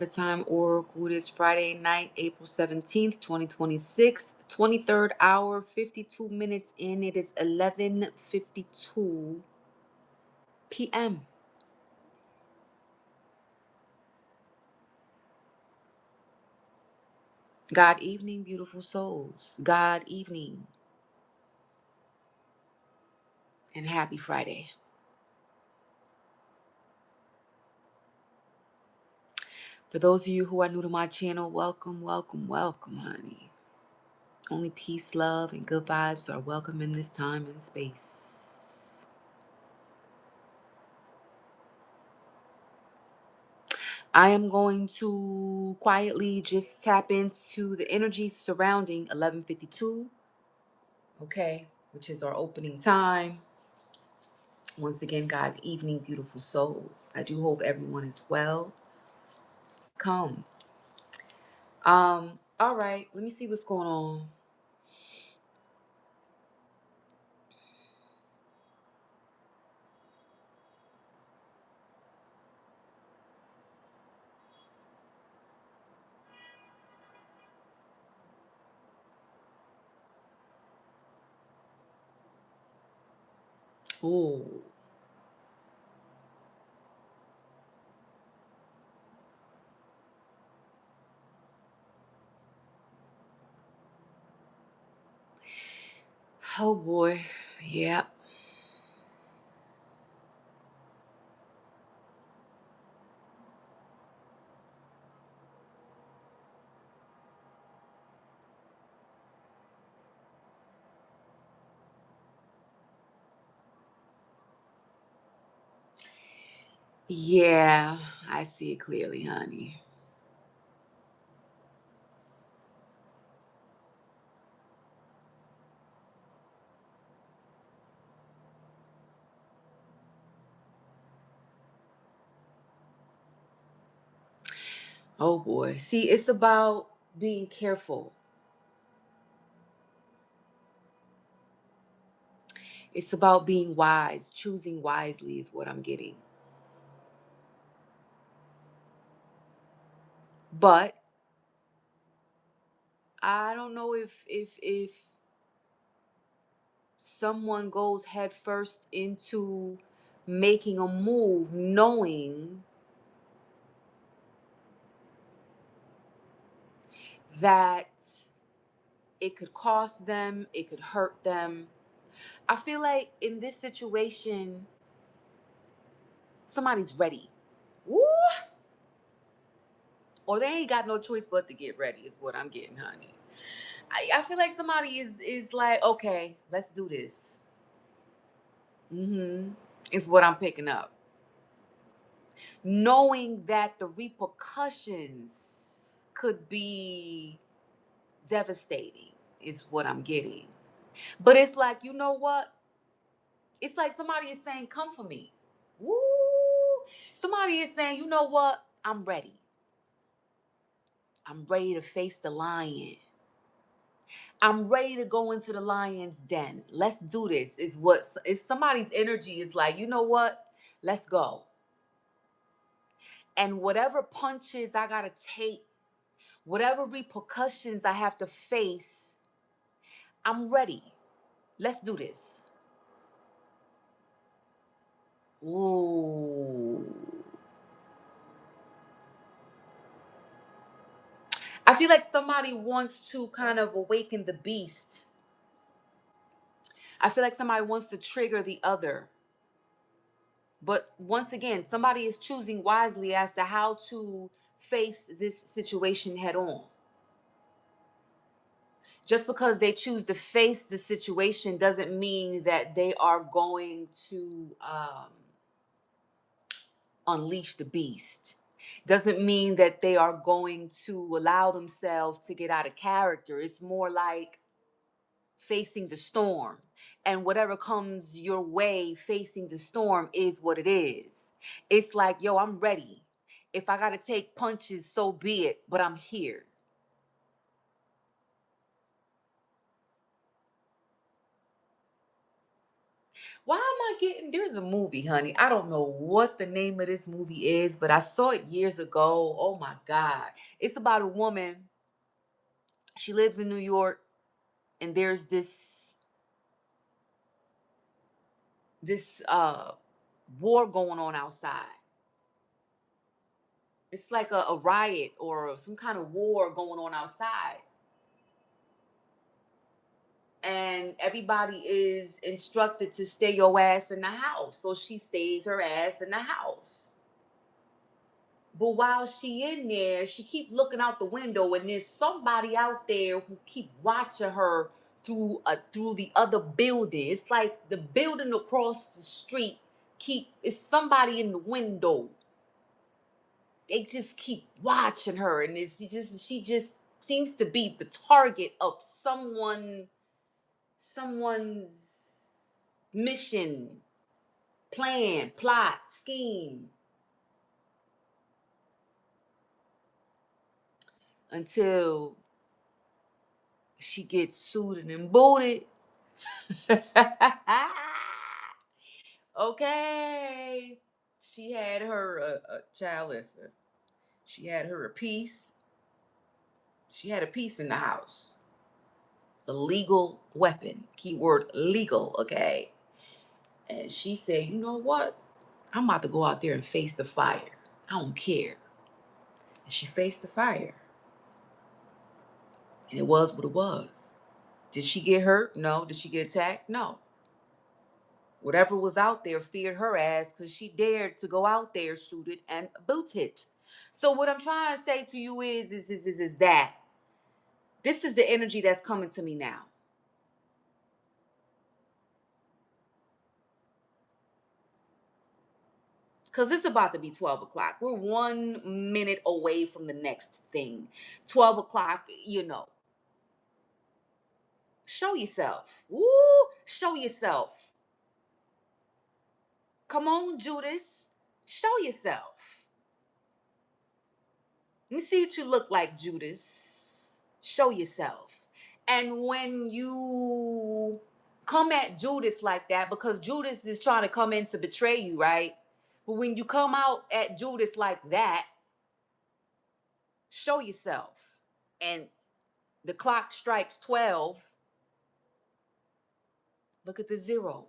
The time Oracle, it is Friday night, April 17th, 2026, 23rd hour, 52 minutes in. It is 11:52 p.m. God evening, beautiful souls. God evening and happy Friday. For those of you who are new to my channel, welcome, welcome, welcome, honey. Only peace, love, and good vibes are welcome in this time and space. I am going to quietly just tap into the energy surrounding 11:52, okay, which is our opening time. Once again, God evening, beautiful souls. I do hope everyone is well. Come. All right, let me see what's going on. Oh, oh boy. Yeah. Yeah, I see it clearly, honey. Oh boy. See, it's about being careful. It's about being wise. Choosing wisely is what I'm getting. But I don't know if someone goes headfirst into making a move knowing that it could cost them, it could hurt them. I feel like in this situation, somebody's ready. Woo! Or they ain't got no choice but to get ready, is what I'm getting, honey. I feel like somebody is like, okay, let's do this. Is what I'm picking up. Knowing that the repercussions could be devastating is what I'm getting. But it's like, you know what? It's like somebody is saying, come for me. Woo! Somebody is saying, you know what? I'm ready. I'm ready to face the lion. I'm ready to go into the lion's den. Let's do this. Is what is somebody's energy is like, you know what? Let's go. And whatever punches I gotta take, whatever repercussions I have to face, I'm ready. Let's do this. Ooh. I feel like somebody wants to kind of awaken the beast. I feel like somebody wants to trigger the other. But once again, somebody is choosing wisely as to how to face this situation head on. Just because they choose to face the situation doesn't mean that they are going to unleash the beast. Doesn't mean that they are going to allow themselves to get out of character. It's more like facing the storm. And whatever comes your way facing the storm is what it is. It's like, yo, I'm ready. If I got to take punches, so be it, but I'm here. Why am I getting, there's a movie, honey. I don't know what the name of this movie is, but I saw it years ago. Oh my God. It's about a woman. She lives in New York, and there's this war going on outside. It's like a riot or some kind of war going on outside. And everybody is instructed to stay your ass in the house. So she stays her ass in the house. But while she in there, she keep looking out the window, and there's somebody out there who keep watching her through the other building. It's like the building across the street it's somebody in the window. They just keep watching her, and she just seems to be the target of someone's mission, plan, plot, scheme, until she gets suited and booted. Okay. She had her a child. Listen, she had her a piece. She had a piece in the house. A legal weapon. Keyword legal. Okay. And she said, you know what? I'm about to go out there and face the fire. I don't care. And she faced the fire. And it was what it was. Did she get hurt? No. Did she get attacked? No. Whatever was out there feared her ass because she dared to go out there suited and booted. So what I'm trying to say to you is that this is the energy that's coming to me now. Because it's about to be 12 o'clock. We're 1 minute away from the next thing. 12 o'clock, show yourself. Woo, show yourself. Come on, Judas. Show yourself. Let me see what you look like, Judas. Show yourself. And when you come at Judas like that, because Judas is trying to come in to betray you, right? But when you come out at Judas like that, show yourself. And the clock strikes 12. Look at the zero.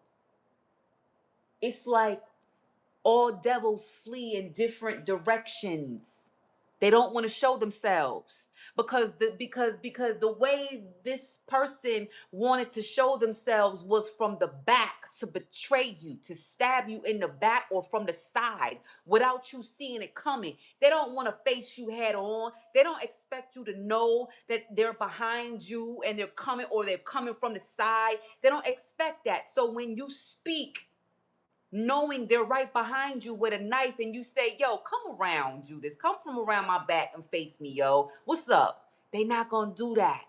It's like all devils flee in different directions. They don't want to show themselves because the way this person wanted to show themselves was from the back, to betray you, to stab you in the back or from the side without you seeing it coming. They don't want to face you head on. They don't expect you to know that they're behind you and they're coming from the side. They don't expect that. So when you speak, knowing they're right behind you with a knife, and you say, yo, come around, Judas. Come from around my back and face me, yo. What's up? They not gonna do that.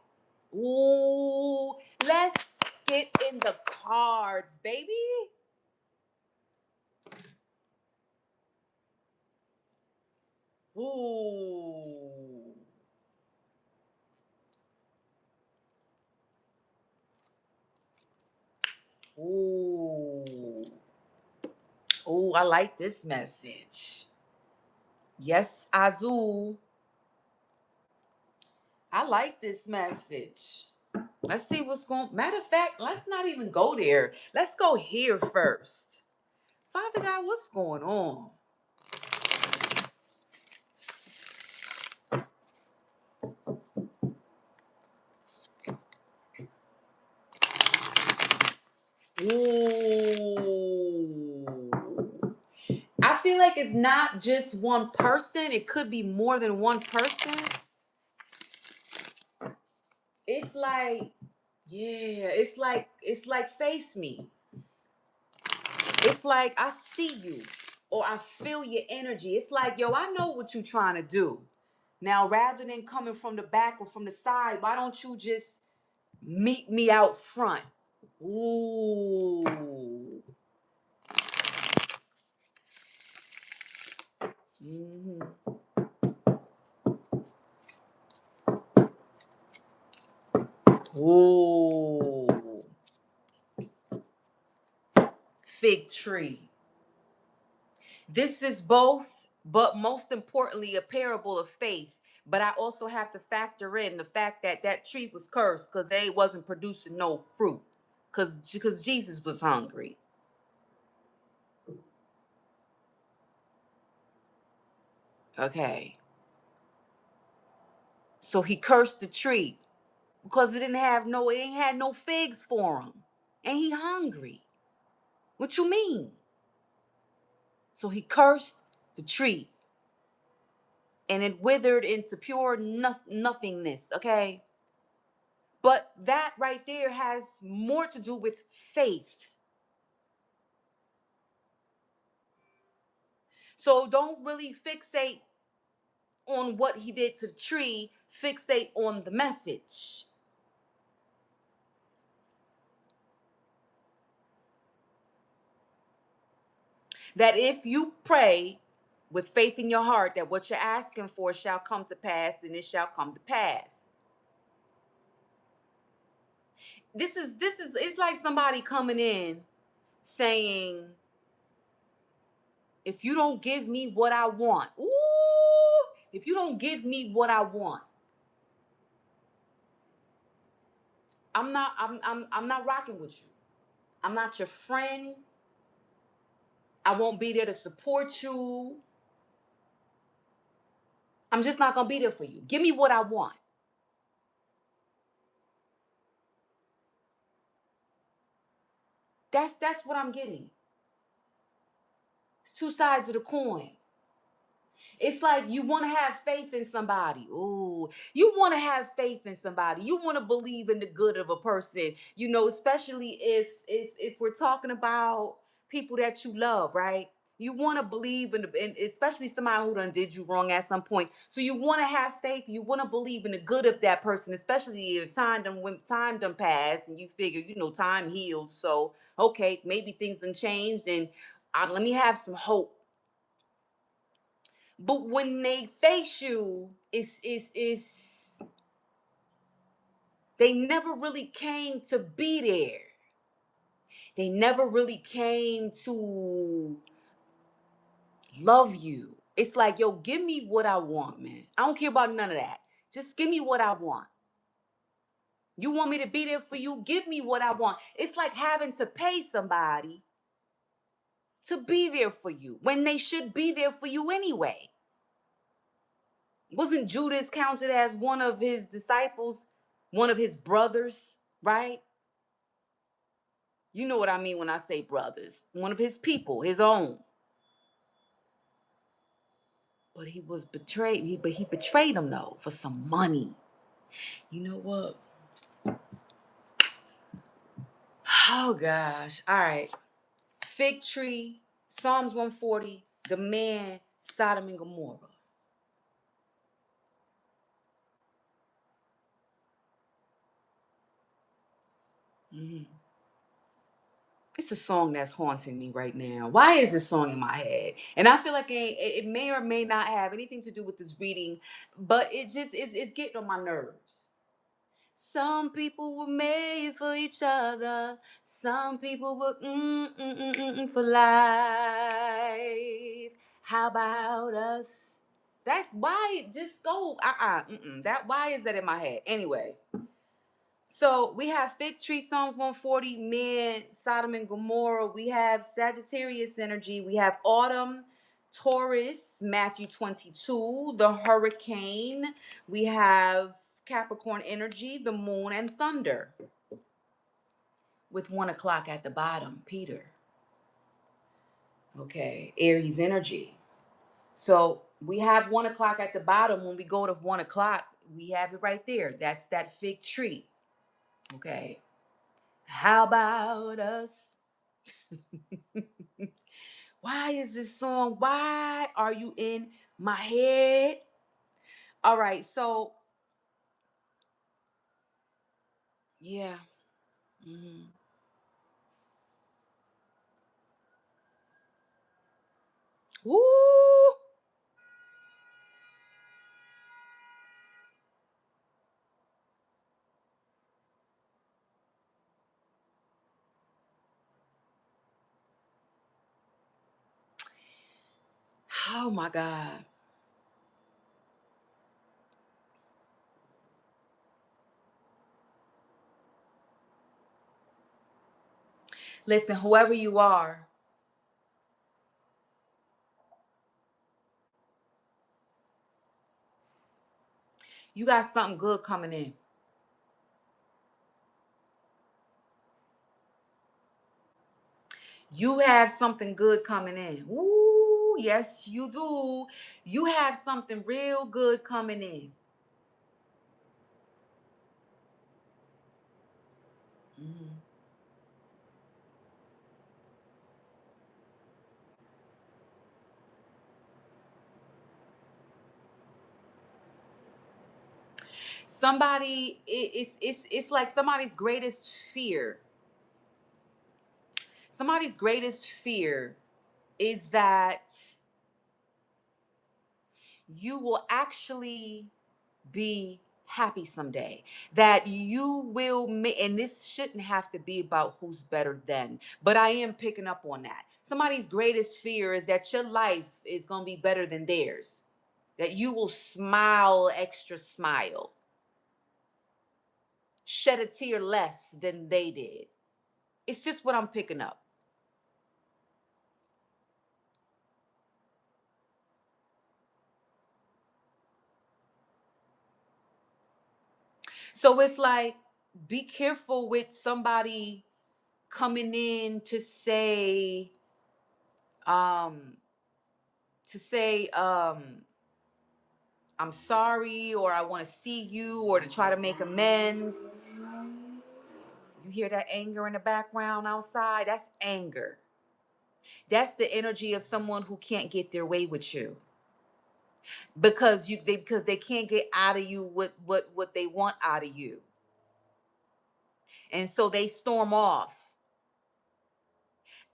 Ooh, let's get in the cards, baby. Ooh. Ooh. Ooh, I like this message. Yes, I do. I like this message. Let's see what's going. Matter of fact, let's not even go there. Let's go here first. Father God, what's going on? Ooh. I feel like it's not just one person. It could be more than one person. It's like, yeah, it's like face me. It's like I see you or I feel your energy. It's like, yo, I know what you're trying to do. Now, rather than coming from the back or from the side, why don't you just meet me out front? Ooh. Mm-hmm. Ooh. fig tree. This is both, but most importantly, a parable of faith. But I also have to factor in the fact that that tree was cursed because they wasn't producing no fruit, because Jesus was hungry. Okay, so he cursed the tree because it ain't had no figs for him, and he hungry. What you mean? So he cursed the tree, and it withered into pure nothingness. Okay, but that right there has more to do with faith. So don't really fixate on what he did to the tree, fixate on the message. That if you pray with faith in your heart that what you're asking for shall come to pass, then it shall come to pass. This is it's like somebody coming in saying, if you don't give me what I want, ooh, if you don't give me what I want, I'm not rocking with you. I'm not your friend. I won't be there to support you. I'm just not gonna be there for you. Give me what I want. That's what I'm getting. It's two sides of the coin. It's like you want to have faith in somebody. Ooh, you want to have faith in somebody. You want to believe in the good of a person. You know, especially if we're talking about people that you love, right? You want to believe in especially somebody who done did you wrong at some point. So you want to have faith. You want to believe in the good of that person, especially if when time done passed and you figure, time heals. So okay, maybe things done changed, and let me have some hope. But when they face you, it's they never really came to be there. They never really came to love you. It's like, yo, give me what I want, man. I don't care about none of that. Just give me what I want. You want me to be there for you? Give me what I want. It's like having to pay somebody to be there for you when they should be there for you anyway. Wasn't Judas counted as one of his disciples, one of his brothers, right? You know what I mean when I say brothers. One of his people, his own. But he was betrayed. He betrayed him though for some money. You know what? Oh gosh. All right. Fig tree, Psalms 140, the man, Sodom and Gomorrah. Mhm. It's a song that's haunting me right now. Why is this song in my head? And I feel like it may or may not have anything to do with this reading, but it's getting on my nerves. Some people were made for each other. Some people were for life. How about us? That why just go that why is that in my head? Anyway, so we have fig tree, Psalms 140, men, Sodom and Gomorrah. We have Sagittarius energy. We have autumn, Taurus, Matthew 22, the hurricane. We have Capricorn energy, the moon, and thunder. With 1 o'clock at the bottom, Peter. Okay, Aries energy. So we have 1 o'clock at the bottom. When we go to 1 o'clock, we have it right there. That's that fig tree. Okay. How about us? Why is this song? Why are you in my head? All right, so yeah. Mm-hmm. Woo! Oh my God. Listen, whoever you are, you got something good coming in. You have something good coming in. Ooh, yes, you do. You have something real good coming in. Mhm. It's like somebody's greatest fear. Somebody's greatest fear is that you will actually be happy someday, that you will make, and this shouldn't have to be about who's better than, but I am picking up on that. Somebody's greatest fear is that your life is going to be better than theirs, that you will smile, extra smile, shed a tear less than they did. It's just what I'm picking up. So it's like, be careful with somebody coming in um to say I'm sorry, or I want to see you, or to try to make amends. You hear that anger in the background outside? That's anger. That's the energy of someone who can't get their way with you, because they can't get out of you what they want out of you. And so they storm off.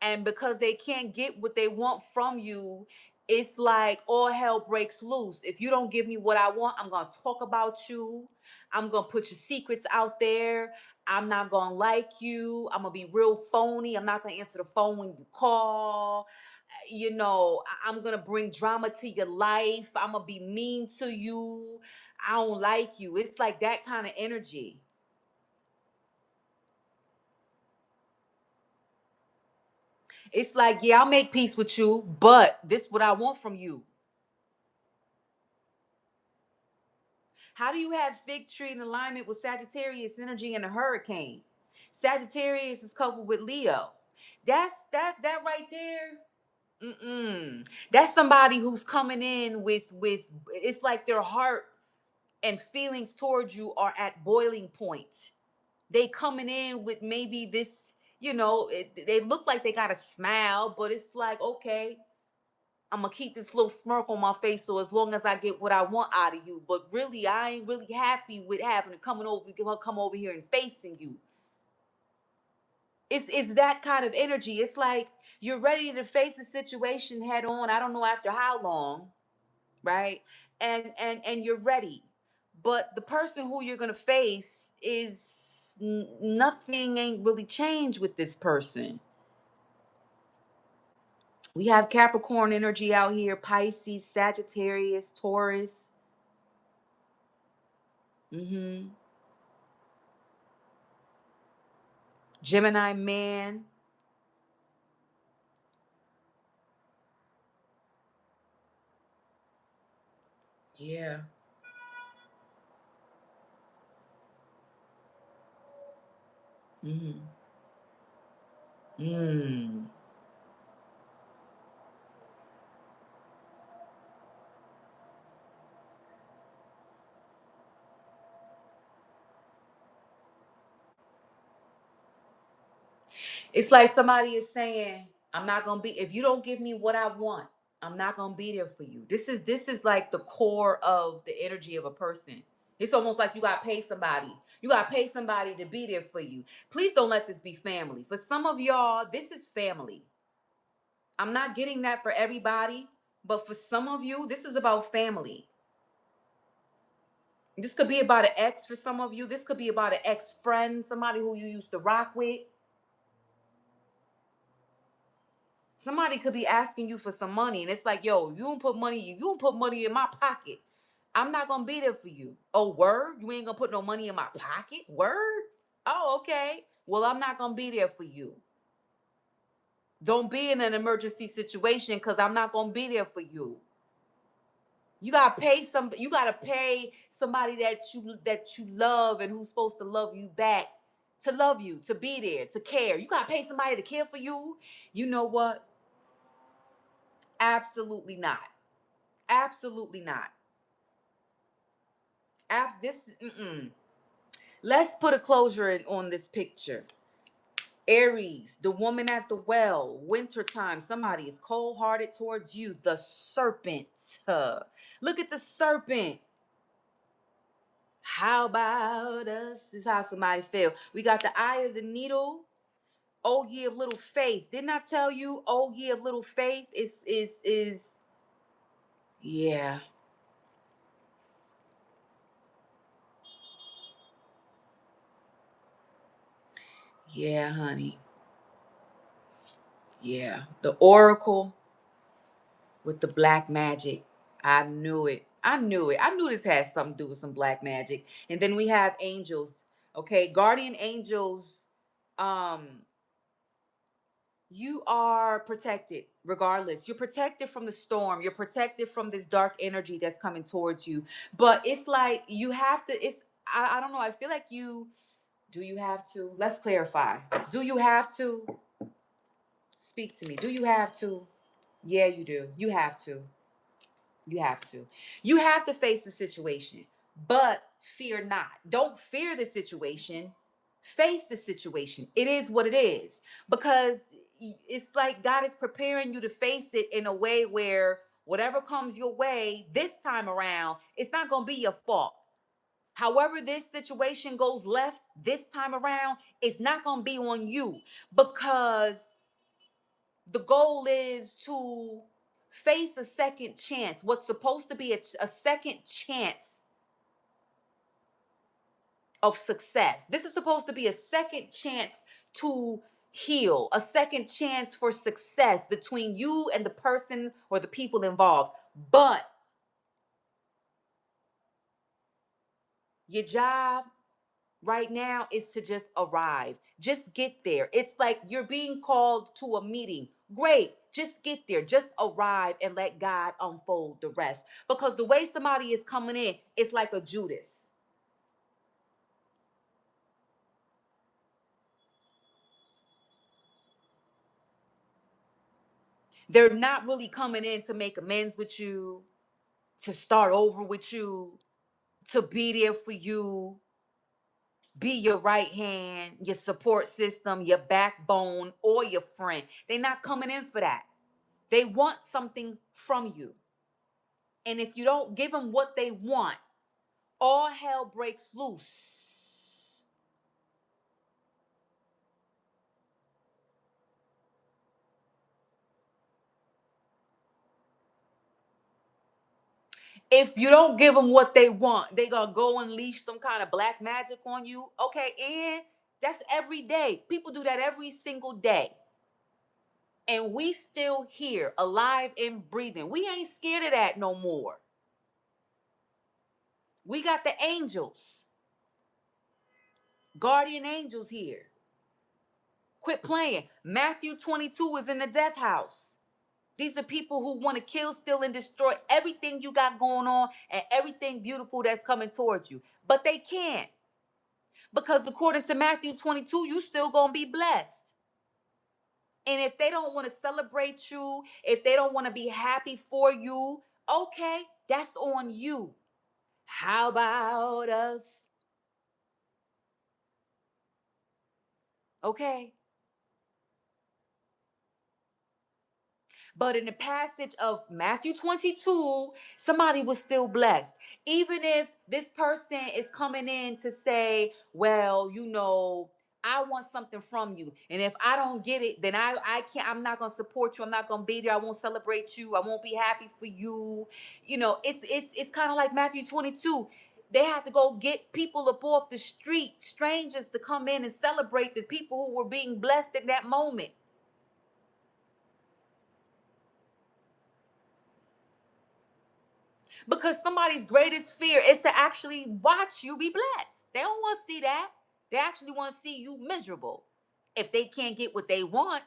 And because they can't get what they want from you, it's like all hell breaks loose. If you don't give me what I want, I'm going to talk about you. I'm going to put your secrets out there. I'm not going to like you. I'm going to be real phony. I'm not going to answer the phone when you call. I'm going to bring drama to your life. I'm going to be mean to you. I don't like you. It's like that kind of energy. It's like, yeah, I'll make peace with you, but this is what I want from you. How do you have fig tree in alignment with Sagittarius energy and a hurricane? Sagittarius is coupled with Leo. That right there. Mm-mm. That's somebody who's coming in with it's like their heart and feelings towards you are at boiling point. They coming in with maybe this, they look like they got a smile, but it's like, okay, I'm gonna keep this little smirk on my face, so as long as I get what I want out of you. But really, I ain't really happy with having to come over here and facing you. It's that kind of energy. It's like you're ready to face a situation head on. I don't know after how long, right? And you're ready. But the person who you're gonna face is nothing ain't really changed with this person. We have Capricorn energy out here, Pisces, Sagittarius, Taurus. Hmm. Gemini man. Yeah. Hmm. Mm. It's like somebody is saying, I'm not gonna be, if you don't give me what I want, I'm not gonna be there for you. This is like the core of the energy of a person. It's almost like you gotta pay somebody. You gotta pay somebody to be there for you. Please don't let this be family. For some of y'all, this is family. I'm not getting that for everybody, but for some of you, this is about family. This could be about an ex for some of you. This could be about an ex friend, somebody who you used to rock with. Somebody could be asking you for some money, and it's like, yo, you don't put money in my pocket. I'm not gonna be there for you. Oh, word? You ain't gonna put no money in my pocket? Word? Oh, okay. Well, I'm not gonna be there for you. Don't be in an emergency situation because I'm not gonna be there for you. You gotta pay somebody that you love and who's supposed to love you back to love you, to be there, to care. You gotta pay somebody to care for you. You know what? Absolutely not. Absolutely not. This mm-mm. Let's put a closure on this picture. Aries, the woman at the well, wintertime, somebody is cold hearted towards you. The serpent. Look at the serpent. How about us? This is how somebody feel. We got the eye of the needle. Oh, ye of little faith. Didn't I tell you? Oh, ye of little faith is yeah. Yeah, honey. Yeah. The oracle with the black magic. I knew it. I knew it. I knew this had something to do with some black magic. And then we have angels. Okay, guardian angels. Um, you are protected regardless. You're protected from the storm. You're protected from this dark energy that's coming towards you. But it's like you have to, I don't know. I feel like do you have to? Let's clarify. Do you have to? Speak to me. Do you have to? Yeah, you do. You have to. You have to. You have to face the situation, but fear not. Don't fear the situation. Face the situation. It is what it is. Because it's like God is preparing you to face it in a way where whatever comes your way this time around, it's not going to be your fault. However, this situation goes left this time around, it's not going to be on you because the goal is to face a second chance. What's supposed to be a second chance of success. This is supposed to be a second chance to heal, a second chance for success between you and the person or the people involved. But your job right now is to just arrive. Just get there. It's like you're being called to a meeting. Great. Just get there. Just arrive and let God unfold the rest. Because the way somebody is coming in, it's like a Judas. They're not really coming in to make amends with you, to start over with you, to be there for you, be your right hand, your support system, your backbone, or your friend. They're not coming in for that. They want something from you. And if you don't give them what they want, all hell breaks loose. If you don't give them what they want, they gonna go unleash some kind of black magic on you. Okay, and that's every day. People do that every single day. And we still here, alive and breathing. We ain't scared of that no more. We got the angels, guardian angels here. Quit playing. Matthew 22 is in the death house. These are people who want to kill, steal, and destroy everything you got going on and everything beautiful that's coming towards you. But they can't. Because according to Matthew 22, you still gonna be blessed. And if they don't want to celebrate you, if they don't want to be happy for you, okay, that's on you. How about us? Okay. But in the passage of Matthew 22, somebody was still blessed. Even if this person is coming in to say, well, I want something from you. And if I don't get it, then I can't, I'm not gonna support you. I'm not gonna be there. I won't celebrate you. I won't be happy for you. It's kind of like Matthew 22. They had to go get people up off the street, strangers to come in and celebrate the people who were being blessed in that moment. Because somebody's greatest fear is to actually watch you be blessed. They don't want to see that. They actually want to see you miserable if they can't get what they want.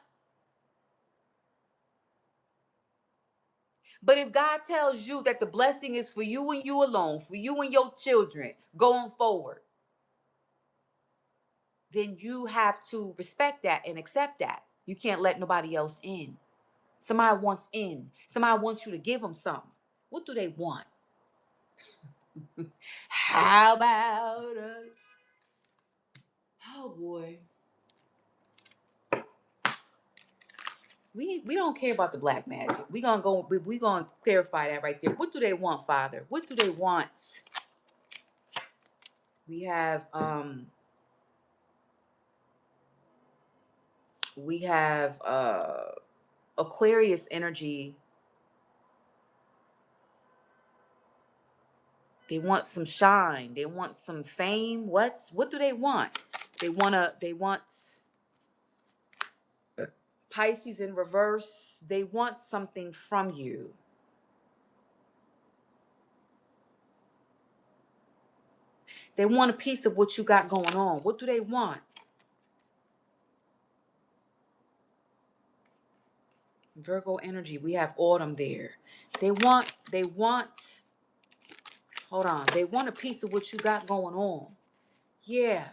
But if God tells you that the blessing is for you and you alone, for you and your children going forward, then you have to respect that and accept that. You can't let nobody else in. Somebody wants in. Somebody wants you to give them something. What do they want? How about us? Oh boy. We don't care about the black magic. We gonna clarify that right there. What do they want, Father? What do they want? We have Aquarius energy. They want some shine. They want some fame. What do they want? They want Pisces in reverse. They want something from you. They want a piece of what you got going on. What do they want? Virgo energy. We have autumn there. They want, hold on. They want a piece of what you got going on. Yeah.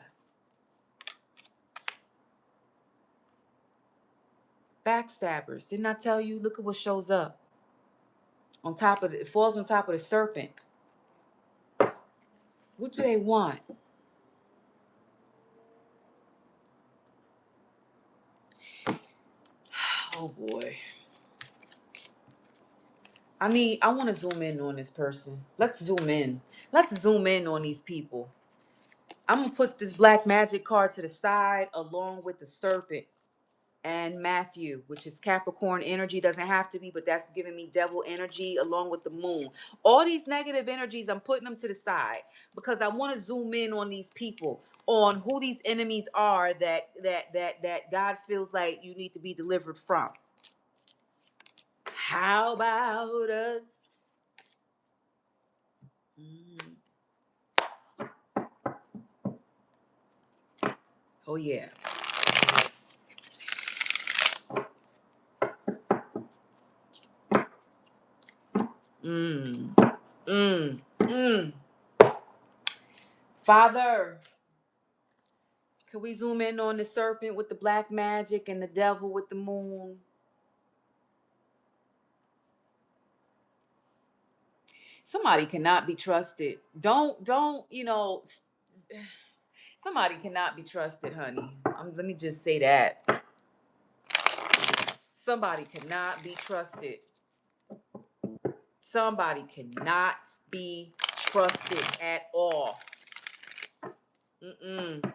Backstabbers. Didn't I tell you? Look at what shows up. On top of it falls on top of the serpent. What do they want? Oh boy. I want to zoom in on this person. Let's zoom in. Let's zoom in on these people. I'm going to put this black magic card to the side along with the serpent and Matthew, which is Capricorn energy. Doesn't have to be, but that's giving me devil energy along with the moon. All these negative energies, I'm putting them to the side because I want to zoom in on these people, on who these enemies are that God feels like you need to be delivered from. How about us? Oh yeah. Mm. Mm. Mm. Father, can we zoom in on the serpent with the black magic and the devil with the moon? Somebody cannot be trusted. Somebody cannot be trusted, honey. Let me just say that. Somebody cannot be trusted. Somebody cannot be trusted at all. Mm-mm.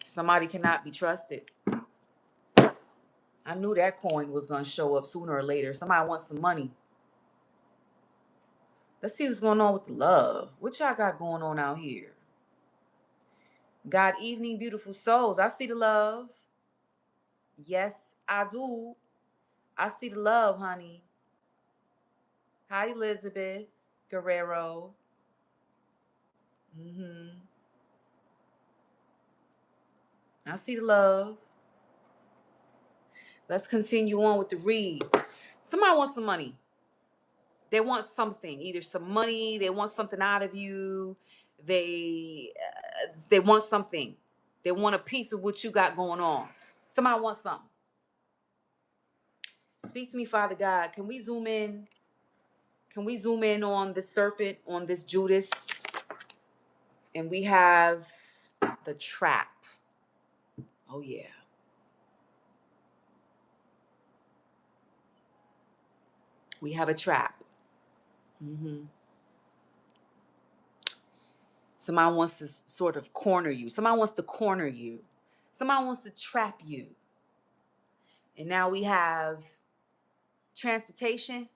Somebody cannot be trusted. I knew that coin was going to show up sooner or later. Somebody wants some money. Let's see what's going on with the love. What y'all got going on out here? God evening, beautiful souls. I see the love. Yes, I do. I see the love, honey. Hi, Elizabeth Guerrero. I see the love. Let's continue on with the read. Somebody wants some money. They want something, either some money. They want something out of you. They want something. They want a piece of what you got going on. Somebody wants something. Speak to me, Father God. Can we zoom in? Can we zoom in on the serpent, on this Judas? And we have the trap. Oh, yeah. We have a trap. Somebody wants to sort of corner you. Somebody wants to corner you. Somebody wants to trap you. And now we have transportation.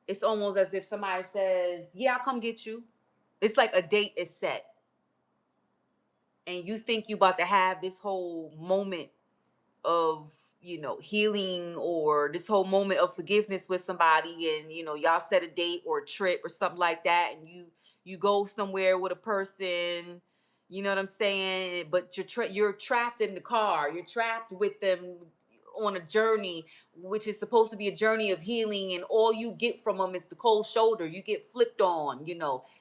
It's almost as if somebody says, yeah, I'll come get you. It's like a date is set. And you think you about to have this whole moment of, healing or this whole moment of forgiveness with somebody, and y'all set a date or a trip or something like that, and you go somewhere with a person, you know what I'm saying, but you're trapped in the car, you're trapped with them on a journey, which is supposed to be a journey of healing, and all you get from them is the cold shoulder. You get flipped on,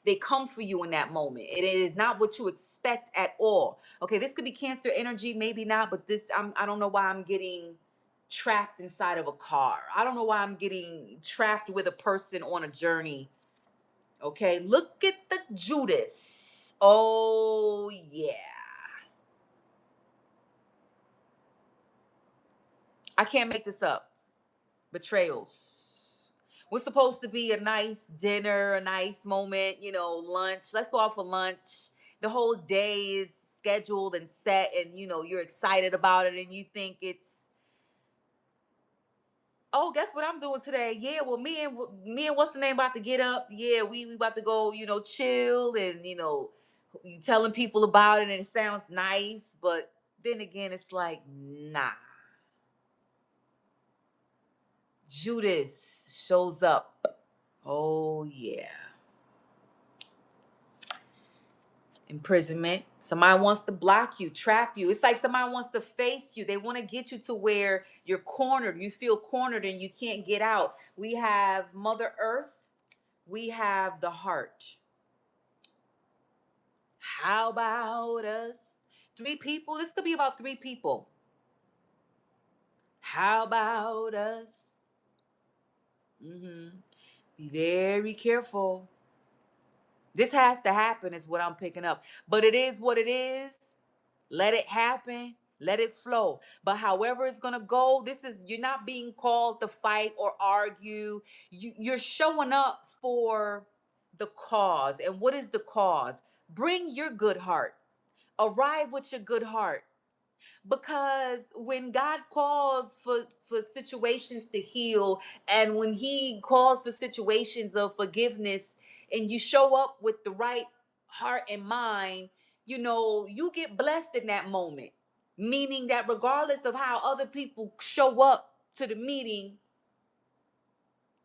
they come for you in that moment. It is not what you expect at all. Okay, this could be Cancer energy, maybe not, but I don't know why I'm getting trapped inside of a car. I don't know why I'm getting trapped with a person on a journey. Okay, look at the Judas. Oh yeah. I can't make this up. Betrayals. We're supposed to be a nice dinner, a nice moment, lunch. Let's go out for lunch. The whole day is scheduled and set, and you're excited about it, and you think it's, oh, guess what I'm doing today? Yeah, well, me and what's the name about to get up? Yeah, we about to go, chill, and you telling people about it, and it sounds nice, but then again, it's like, nah. Judas shows up. Oh yeah. Imprisonment. Somebody wants to block you, trap you. It's like somebody wants to face you. They want to get you to where you're cornered. You feel cornered and you can't get out. We have Mother Earth. We have the heart. How about us? Three people. This could be about three people. How about us? Be very careful. This has to happen, is what I'm picking up. But it is what it is. Let it happen. Let it flow. But however it's gonna go, you're not being called to fight or argue. You're showing up for the cause. And what is the cause? Bring your good heart. Arrive with your good heart. Because when God calls for situations to heal, and when he calls for situations of forgiveness, and you show up with the right heart and mind, you get blessed in that moment. Meaning that regardless of how other people show up to the meeting,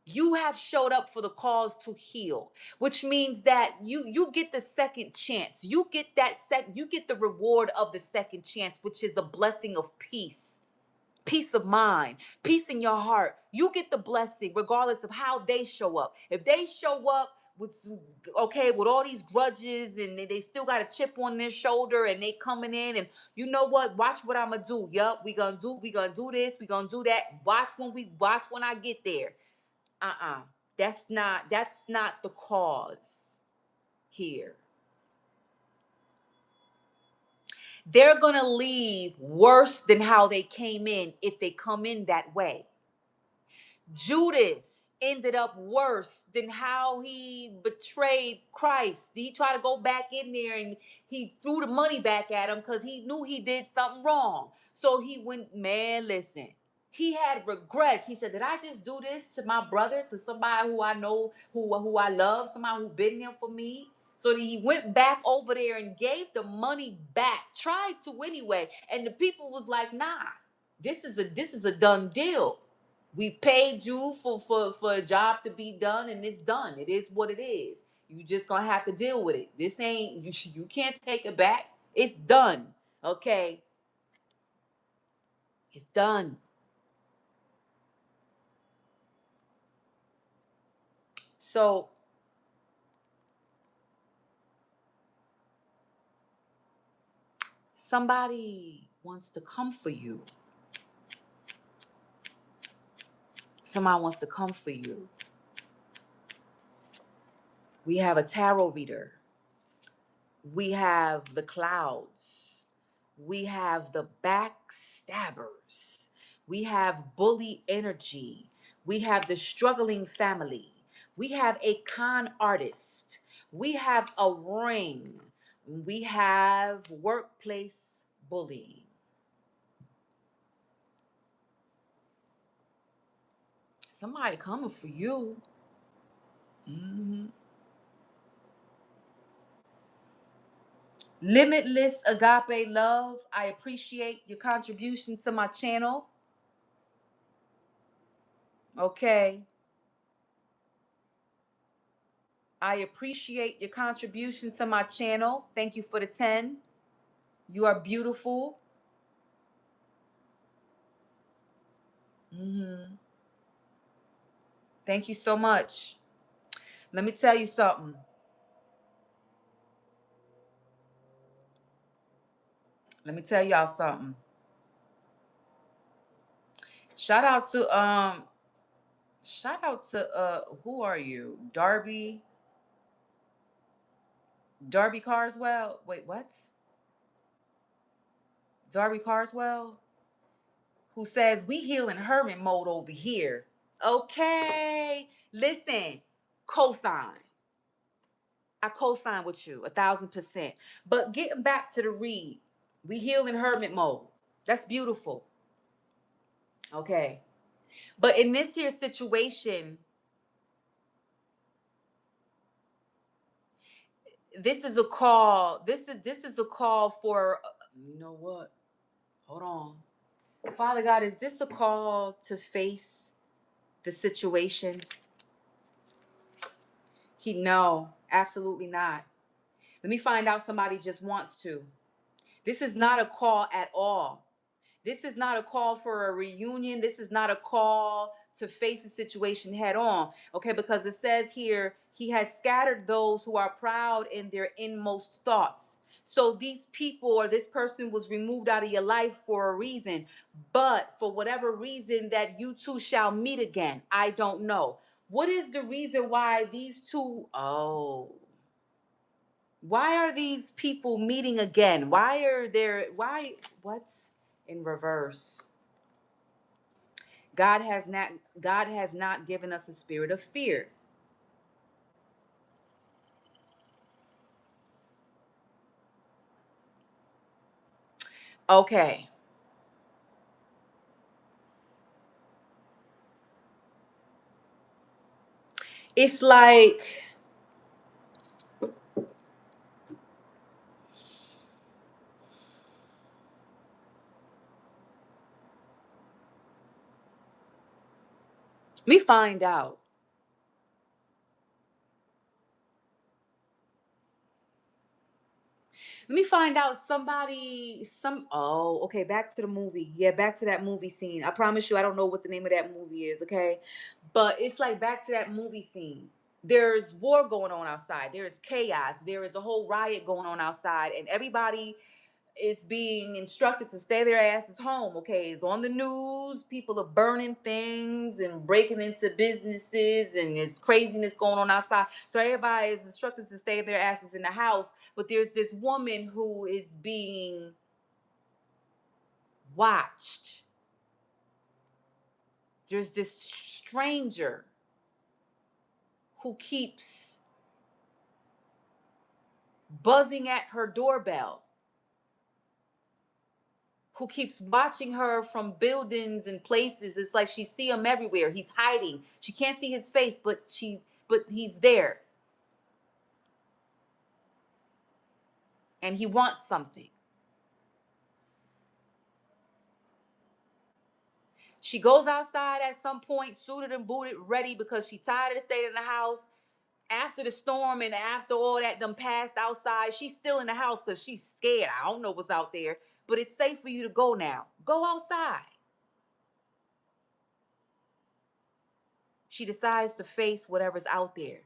you have showed up for the cause to heal, which means that you get the second chance. You get the reward of the second chance, which is a blessing of peace of mind, peace in your heart. You get the blessing regardless of how they show up. If they show up with all these grudges, and they still got a chip on their shoulder, and they coming in, and you know what? Watch what I'm gonna do. Yup, we gonna do this, we gonna do that. Watch when I get there. Uh-uh. That's not the cause here. They're going to leave worse than how they came in if they come in that way. Judas ended up worse than how he betrayed Christ. He tried to go back in there, and he threw the money back at him because he knew he did something wrong. So he went, man, listen. He had regrets. He said, did I just do this to my brother, to somebody who I know, who I love, somebody who been there for me? So that he went back over there and gave the money back. Tried to anyway. And the people was like, nah, this is a done deal. We paid you for a job to be done, and it's done. It is what it is. You just gonna have to deal with it. This ain't you can't take it back. It's done. Okay. It's done. So somebody wants to come for you. Somebody wants to come for you. We have a tarot reader. We have the clouds. We have the backstabbers. We have bully energy. We have the struggling family. We have a con artist. We have a ring. We have workplace bullying. Somebody coming for you. Mhm. Limitless agape love. I appreciate your contribution to my channel. Okay. I appreciate your contribution to my channel. Thank you for the 10. You are beautiful. Hmm. Thank you so much. Let me tell you something. Let me tell y'all something. Shout out to who are you? Darby Carswell. Wait, what? Darby Carswell, who says we heal in hermit mode over here. Okay. Listen, cosign. I co-sign with you 1,000%. But getting back to the read, we heal in hermit mode. That's beautiful. Okay. But in this here situation, this is a call. This is a call for you know what? Hold on. Father God, is this a call to face the situation? No, absolutely not. Let me find out somebody just wants to. This is not a call at all. This is not a call for a reunion. This is not a call to face the situation head on. Okay, because it says here, he has scattered those who are proud in their inmost thoughts. So these people or this person was removed out of your life for a reason. But for whatever reason that you two shall meet again, I don't know. What is the reason why these two? Oh. Why are these people meeting again? What's in reverse? God has not given us a spirit of fear. Okay. It's like let me find out. Let me find out okay, back to the movie. Yeah, back to that movie scene. I promise you I don't know what the name of that movie is, okay? But it's like back to that movie scene. There's war going on outside. There is chaos. There is a whole riot going on outside and everybody is being instructed to stay their asses home. Okay, it's on the news. People are burning things and breaking into businesses, and there's craziness going on outside. So everybody is instructed to stay their asses in the house. But there's this woman who is being watched. There's this stranger who keeps buzzing at her doorbell, who keeps watching her from buildings and places. It's like she see him everywhere. He's hiding. She can't see his face, but he's there. And he wants something. She goes outside at some point, suited and booted, ready because she tired of staying in the house. After the storm and after all that done passed outside, she's still in the house because she's scared. I don't know what's out there, but it's safe for you to go now. Go outside. She decides to face whatever's out there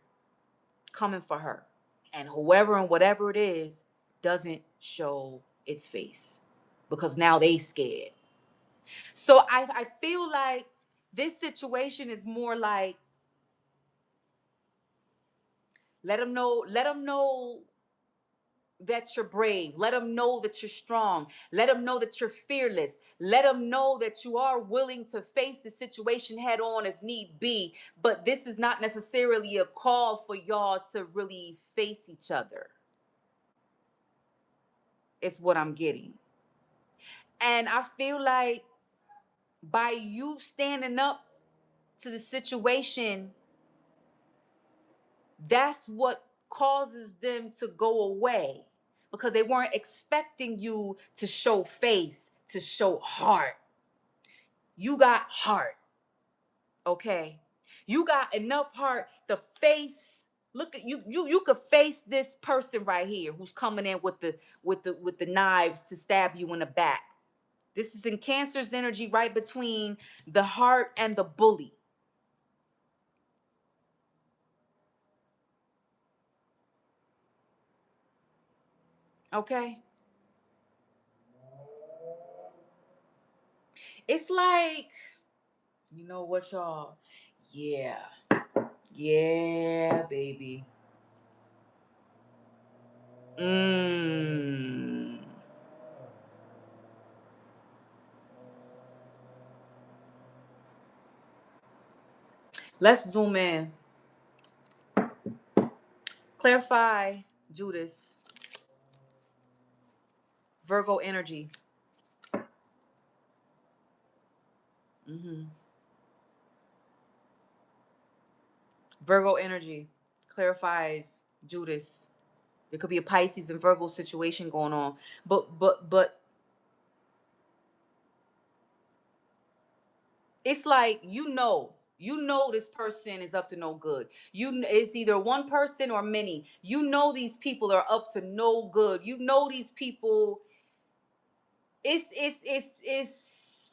coming for her. And whoever and whatever it is doesn't show its face because now they scared. So I feel like this situation is more like let them know that you're brave. Let them know that you're strong. Let them know that you're fearless. Let them know that you are willing to face the situation head on if need be. But this is not necessarily a call for y'all to really face each other. It's what I'm getting. And I feel like by you standing up to the situation, that's what causes them to go away because they weren't expecting you to show face, to show heart. You got heart. Okay. You got enough heart to face, look at you could face this person right here who's coming in with the knives to stab you in the back. This is in Cancer's energy right between the heart and the bully. Okay? It's like, you know what, y'all? Yeah. Yeah, baby. Mmm. Let's zoom in. Clarify, Judas. Virgo energy. Hmm. Virgo energy clarifies Judas. There could be a Pisces and Virgo situation going on. But it's like, you know this person is up to no good. It's either one person or many. You know these people are up to no good. You know these people. It's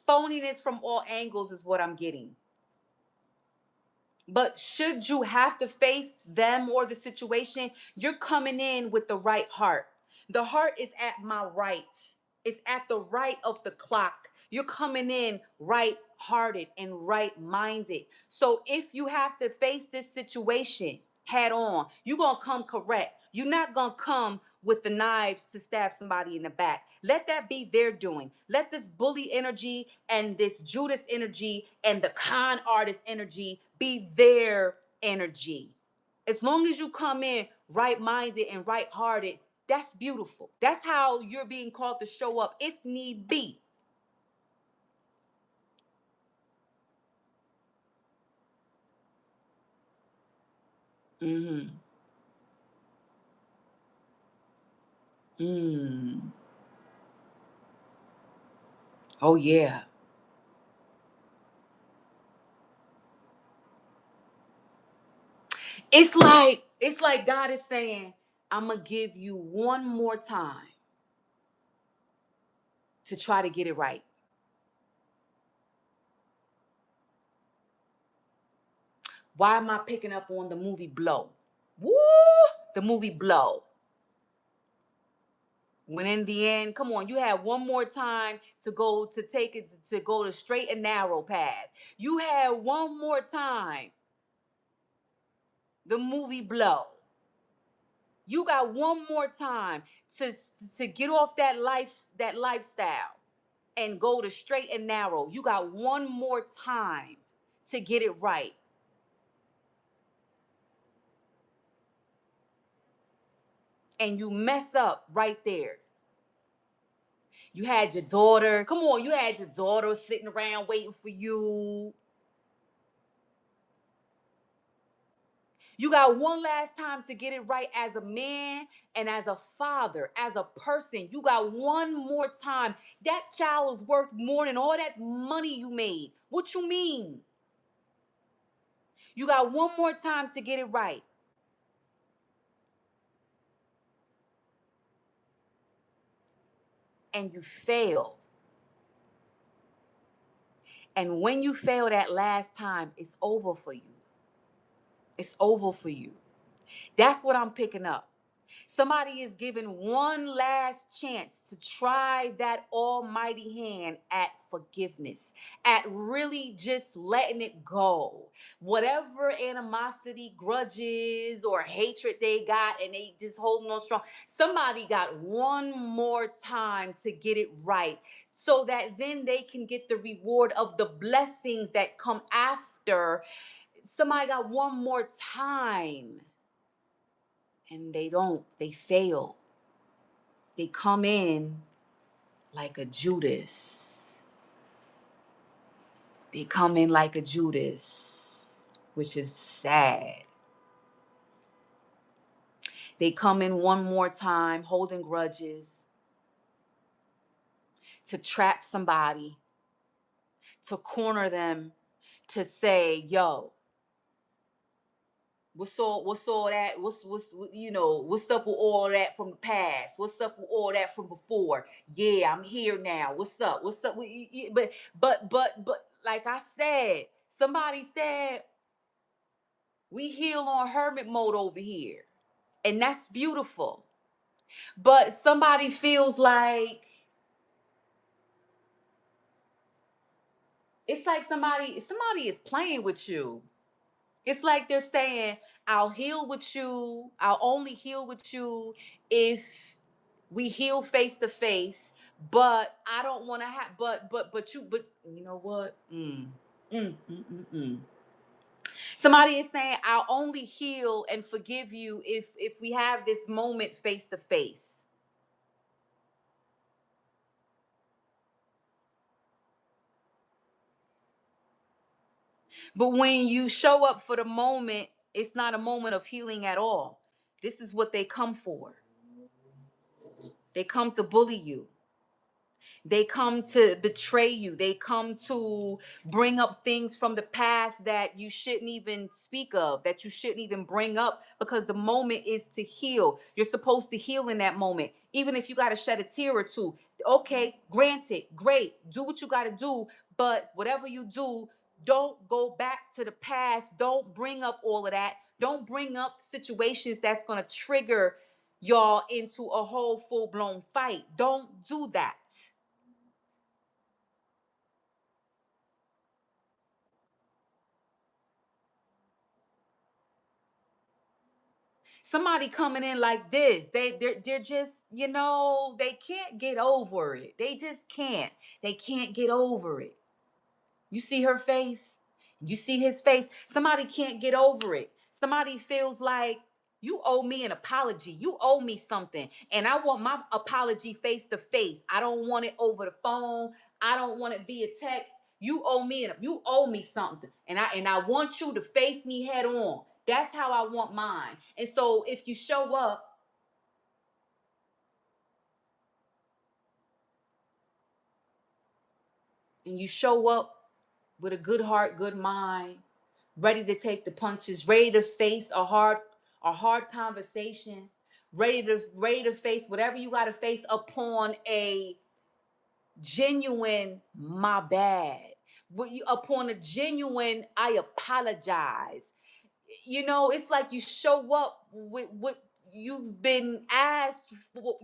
phoniness from all angles is what I'm getting. But should you have to face them or the situation, you're coming in with the right heart. The heart is at my right. It's at the right of the clock. You're coming in right hearted and right minded. So if you have to face this situation head on, you're going to come correct. You're not going to come with the knives to stab somebody in the back. Let that be their doing. Let this bully energy and this Judas energy and the con artist energy be their energy. As long as you come in right minded and right hearted, that's beautiful. That's how you're being called to show up if need be. Mm-hmm. Mm. Oh yeah. It's like God is saying, I'm gonna give you one more time to try to get it right. Why am I picking up on the movie Blow? Woo! The movie Blow. When in the end, come on, you had one more time to go to take it to go the straight and narrow path. You had one more time. The movie Blow. You got one more time to get off that lifestyle and go to straight and narrow. You got one more time to get it right. And you mess up right there. You had your daughter. Come on, you had your daughter sitting around waiting for you. You got one last time to get it right as a man and as a father, as a person. You got one more time. That child is worth more than all that money you made. What you mean? You got one more time to get it right. And you fail. And when you fail that last time, it's over for you. It's over for you. That's what I'm picking up. Somebody is given one last chance to try that almighty hand at forgiveness, at really just letting it go. Whatever animosity, grudges, or hatred they got, and they just holding on strong. Somebody got one more time to get it right so that then they can get the reward of the blessings that come after. Somebody got one more time and they don't, they fail. They come in like a Judas. They come in like a Judas, which is sad. They come in one more time holding grudges to trap somebody, to corner them, to say, yo, what's all that? What's what's up with all that from the past? What's up with all that from before? Yeah, I'm here now. What's up? What's up? But like I said, somebody said we heal on hermit mode over here. And that's beautiful. But somebody feels like it's like somebody is playing with you. It's like they're saying, I'll heal with you. I'll only heal with you if we heal face to face. But I don't want to have. But you know what? Mm. Somebody is saying, I'll only heal and forgive you if we have this moment face to face. But when you show up for the moment, it's not a moment of healing at all. This is what they come for. They come to bully you. They come to betray you. They come to bring up things from the past that you shouldn't even speak of, that you shouldn't even bring up, because the moment is to heal. You're supposed to heal in that moment. Even if you got to shed a tear or two. Okay, granted, great. Do what you got to do. But whatever you do, don't go back to the past. Don't bring up all of that. Don't bring up situations that's going to trigger y'all into a whole full blown fight. Don't do that. Somebody coming in like this, they're just, they can't get over it. They just can't. They can't get over it. You see her face, you see his face. Somebody can't get over it. Somebody feels like you owe me an apology. You owe me something, and I want my apology face to face. I don't want it over the phone. I don't want it via text. You owe me something, and I want you to face me head on. That's how I want mine. And so if you show up and you show up with a good heart, good mind, ready to take the punches, ready to face a hard conversation, ready to face whatever you got to face upon a genuine my bad. Upon a genuine I apologize. It's like you show up with what you've been asked for.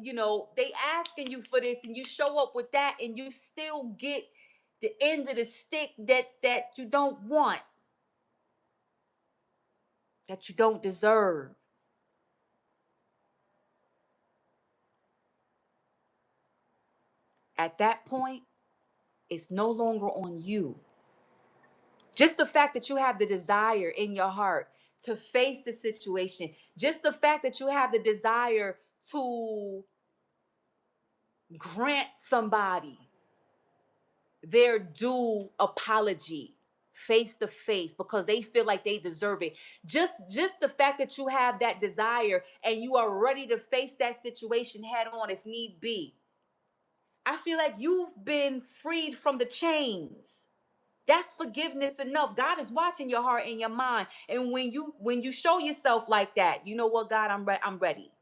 They asking you for this, and you show up with that, and you still get the end of the stick that you don't want, that you don't deserve. At that point, it's no longer on you. Just the fact that you have the desire in your heart to face the situation, just the fact that you have the desire to grant somebody their due apology face to face because they feel like they deserve it. Just the fact that you have that desire and you are ready to face that situation head on if need be. I feel like you've been freed from the chains. That's forgiveness enough. God is watching your heart and your mind. And when you show yourself like that, you know what, God, I'm ready.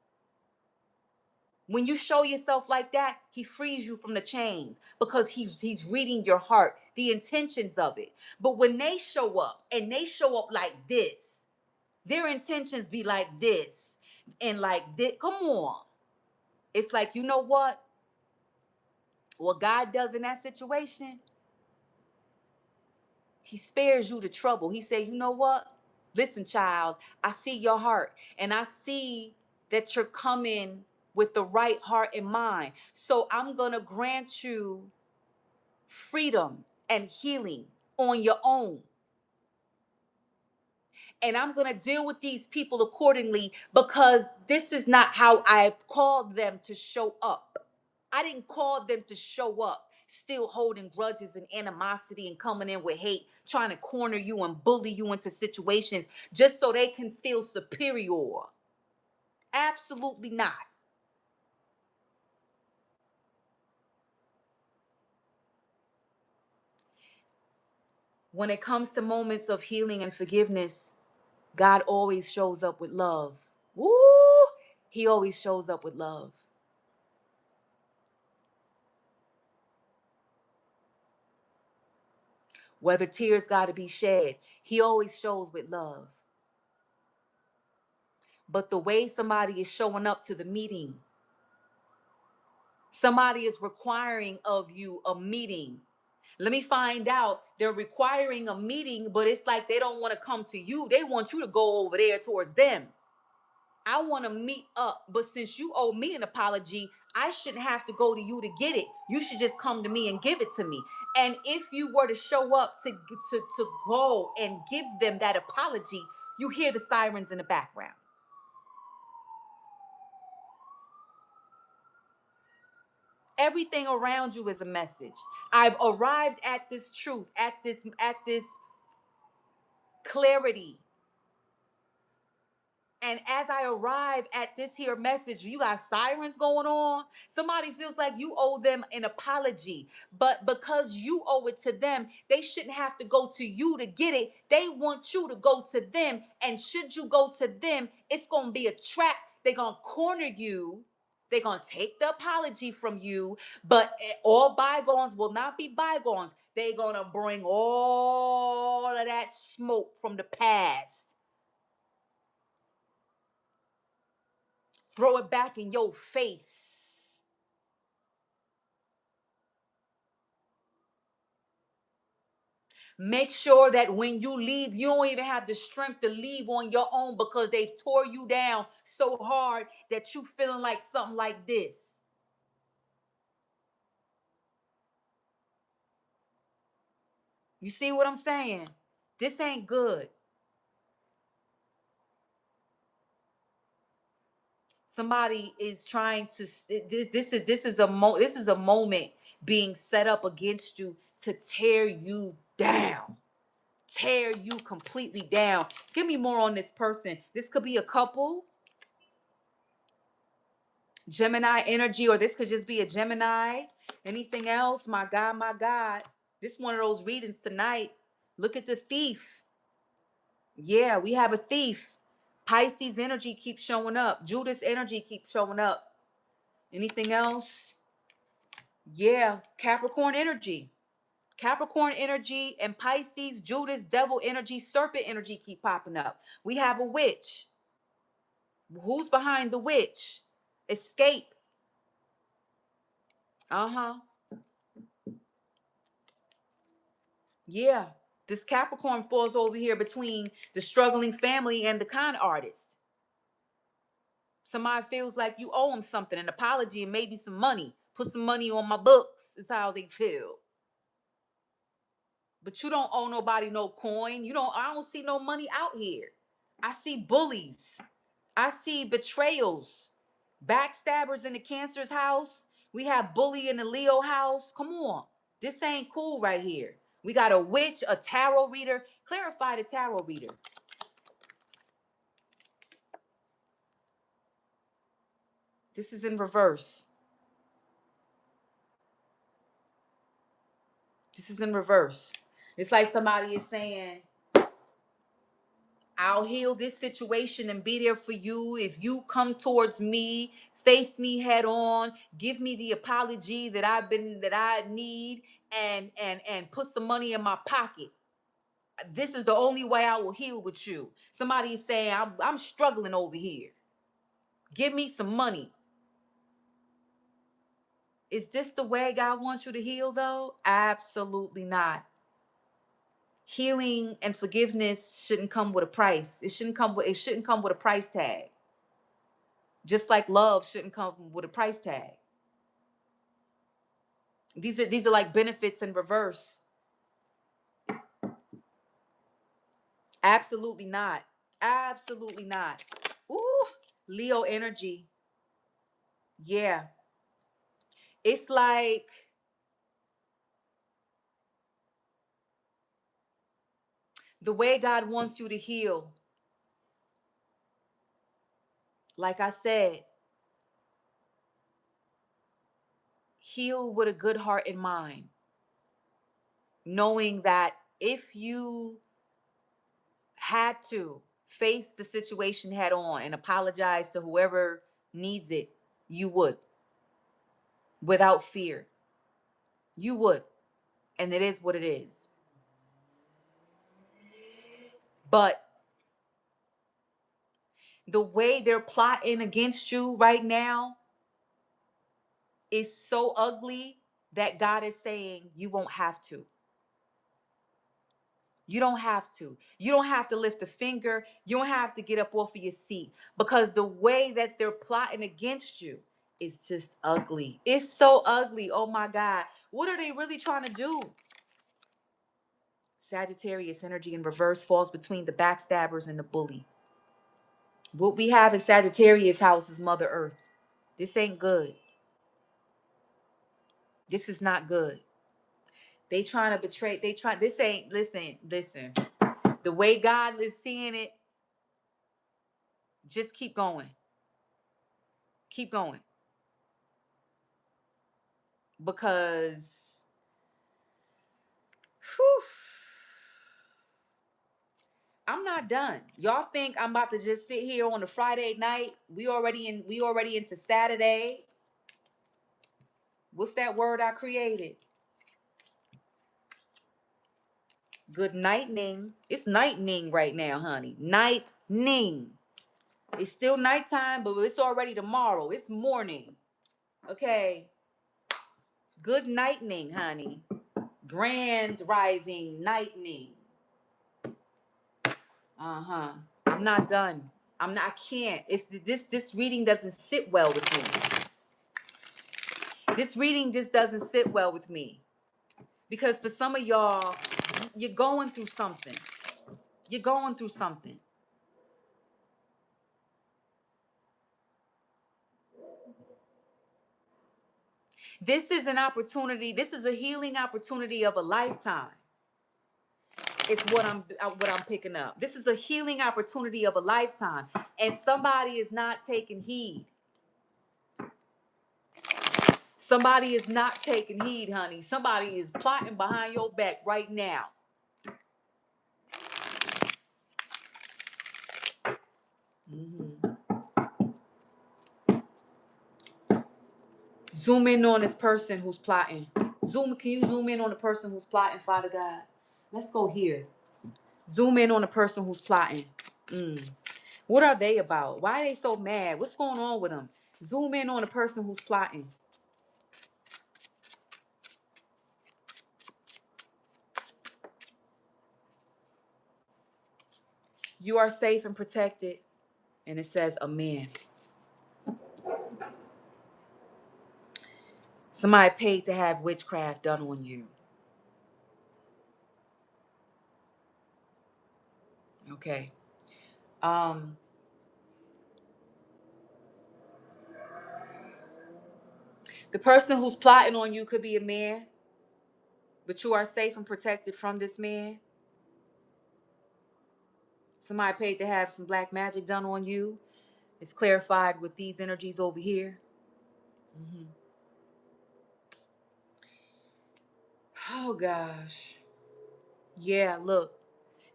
When you show yourself like that, he frees you from the chains because he's reading your heart, the intentions of it. But when they show up and they show up like this, their intentions be like this and like this. Come on. It's like, you know what God does in that situation? He spares you the trouble. He said, you know what? Listen, child, I see your heart and I see that you're coming with the right heart and mind. So I'm going to grant you freedom and healing on your own. And I'm going to deal with these people accordingly because this is not how I've called them to show up. I didn't call them to show up still holding grudges and animosity and coming in with hate, trying to corner you and bully you into situations just so they can feel superior. Absolutely not. When it comes to moments of healing and forgiveness, God always shows up with love. Woo! He always shows up with love. Whether tears got to be shed, he always shows with love. But the way somebody is showing up to the meeting, somebody is requiring of you a meeting. Let me find out. They're requiring a meeting, but it's like they don't want to come to you. They want you to go over there towards them. I want to meet up, but since you owe me an apology, I shouldn't have to go to you to get it. You should just come to me and give it to me. And if you were to show up to go and give them that apology, you hear the sirens in the background. Everything around you is a message. I've arrived at this truth, at this clarity. And as I arrive at this here message, you got sirens going on. Somebody feels like you owe them an apology. But because you owe it to them, they shouldn't have to go to you to get it. They want you to go to them. And should you go to them, it's going to be a trap. They're going to corner you. They're going to take the apology from you. But all bygones will not be bygones. They're going to bring all of that smoke from the past, throw it back in your face. Make sure that when you leave, you don't even have the strength to leave on your own because they've tore you down so hard that you feeling like something like this. You see what I'm saying? This ain't good. Somebody is trying to this is a moment being set up against you to tear you down. Tear you completely down. Give me more on this person. This could be a couple, Gemini energy, or this could just be a Gemini. Anything else? My God, my God. This one of those readings tonight. Look at the thief. Yeah, we have a thief. Pisces energy keeps showing up. Judas energy keeps showing up. Anything else? Yeah, Capricorn energy. Capricorn energy and Pisces, Judas, devil energy, serpent energy keep popping up. We have a witch. Who's behind the witch? Escape. Uh-huh. Yeah. This Capricorn falls over here between the struggling family and the con artist. Somebody feels like you owe them something, an apology and maybe some money. Put some money on my books. Is how they feel. But you don't owe nobody no coin. I don't see no money out here. I see bullies. I see betrayals. Backstabbers in the Cancer's house. We have bully in the Leo house. Come on. This ain't cool right here. We got a witch, a tarot reader. Clarify the tarot reader. This is in reverse. This is in reverse. It's like somebody is saying, I'll heal this situation and be there for you if you come towards me, face me head on, give me the apology that I need, and put some money in my pocket. This is the only way I will heal with you. Somebody is saying, I'm struggling over here. Give me some money. Is this the way God wants you to heal though? Absolutely not. Healing and forgiveness shouldn't come with a price. It shouldn't come with a price tag. Just like love shouldn't come with a price tag. These are like benefits in reverse. Absolutely not. Absolutely not. Ooh, Leo energy. Yeah. It's like the way God wants you to heal. Like I said, heal with a good heart and mind, knowing that if you had to face the situation head on and apologize to whoever needs it, you would, without fear. You would. And it is what it is. But the way they're plotting against you right now is so ugly that God is saying you won't have to. You don't have to. You don't have to lift a finger. You don't have to get up off of your seat, because the way that they're plotting against you is just ugly. It's so ugly. Oh my God. What are they really trying to do? Sagittarius energy in reverse falls between the backstabbers and the bully. What we have in Sagittarius house is Mother Earth. This ain't good. This is not good. They trying to betray. This ain't, listen. The way God is seeing it, just keep going. Keep going. Because whew, I'm not done. Y'all think I'm about to just sit here on a Friday night? We already into Saturday. What's that word I created? Good nightning. It's nightning right now, honey. Nightning. It's still nighttime, but it's already tomorrow. It's morning. Okay. Good nightning, honey. Grand rising nightning. Uh-huh. I'm not done. I can't. It's this reading doesn't sit well with me. This reading just doesn't sit well with me. Because for some of y'all, you're going through something. You're going through something. This is an opportunity. This is a healing opportunity of a lifetime. It's what I'm picking up. This is a healing opportunity of a lifetime, and somebody is not taking heed. Somebody is not taking heed, honey. Somebody is plotting behind your back right now. Mm-hmm. Zoom in on this person who's plotting. Can you zoom in on the person who's plotting, Father God? Let's go here. Zoom in on the person who's plotting. What are they about? Why are they so mad? What's going on with them? Zoom in on the person who's plotting. You are safe and protected. And it says, Amen. Somebody paid to have witchcraft done on you. Okay. The person who's plotting on you could be a man, but you are safe and protected from this man. Somebody paid to have some black magic done on you. It's clarified with these energies over here. Mm-hmm. Oh, gosh. Yeah, look.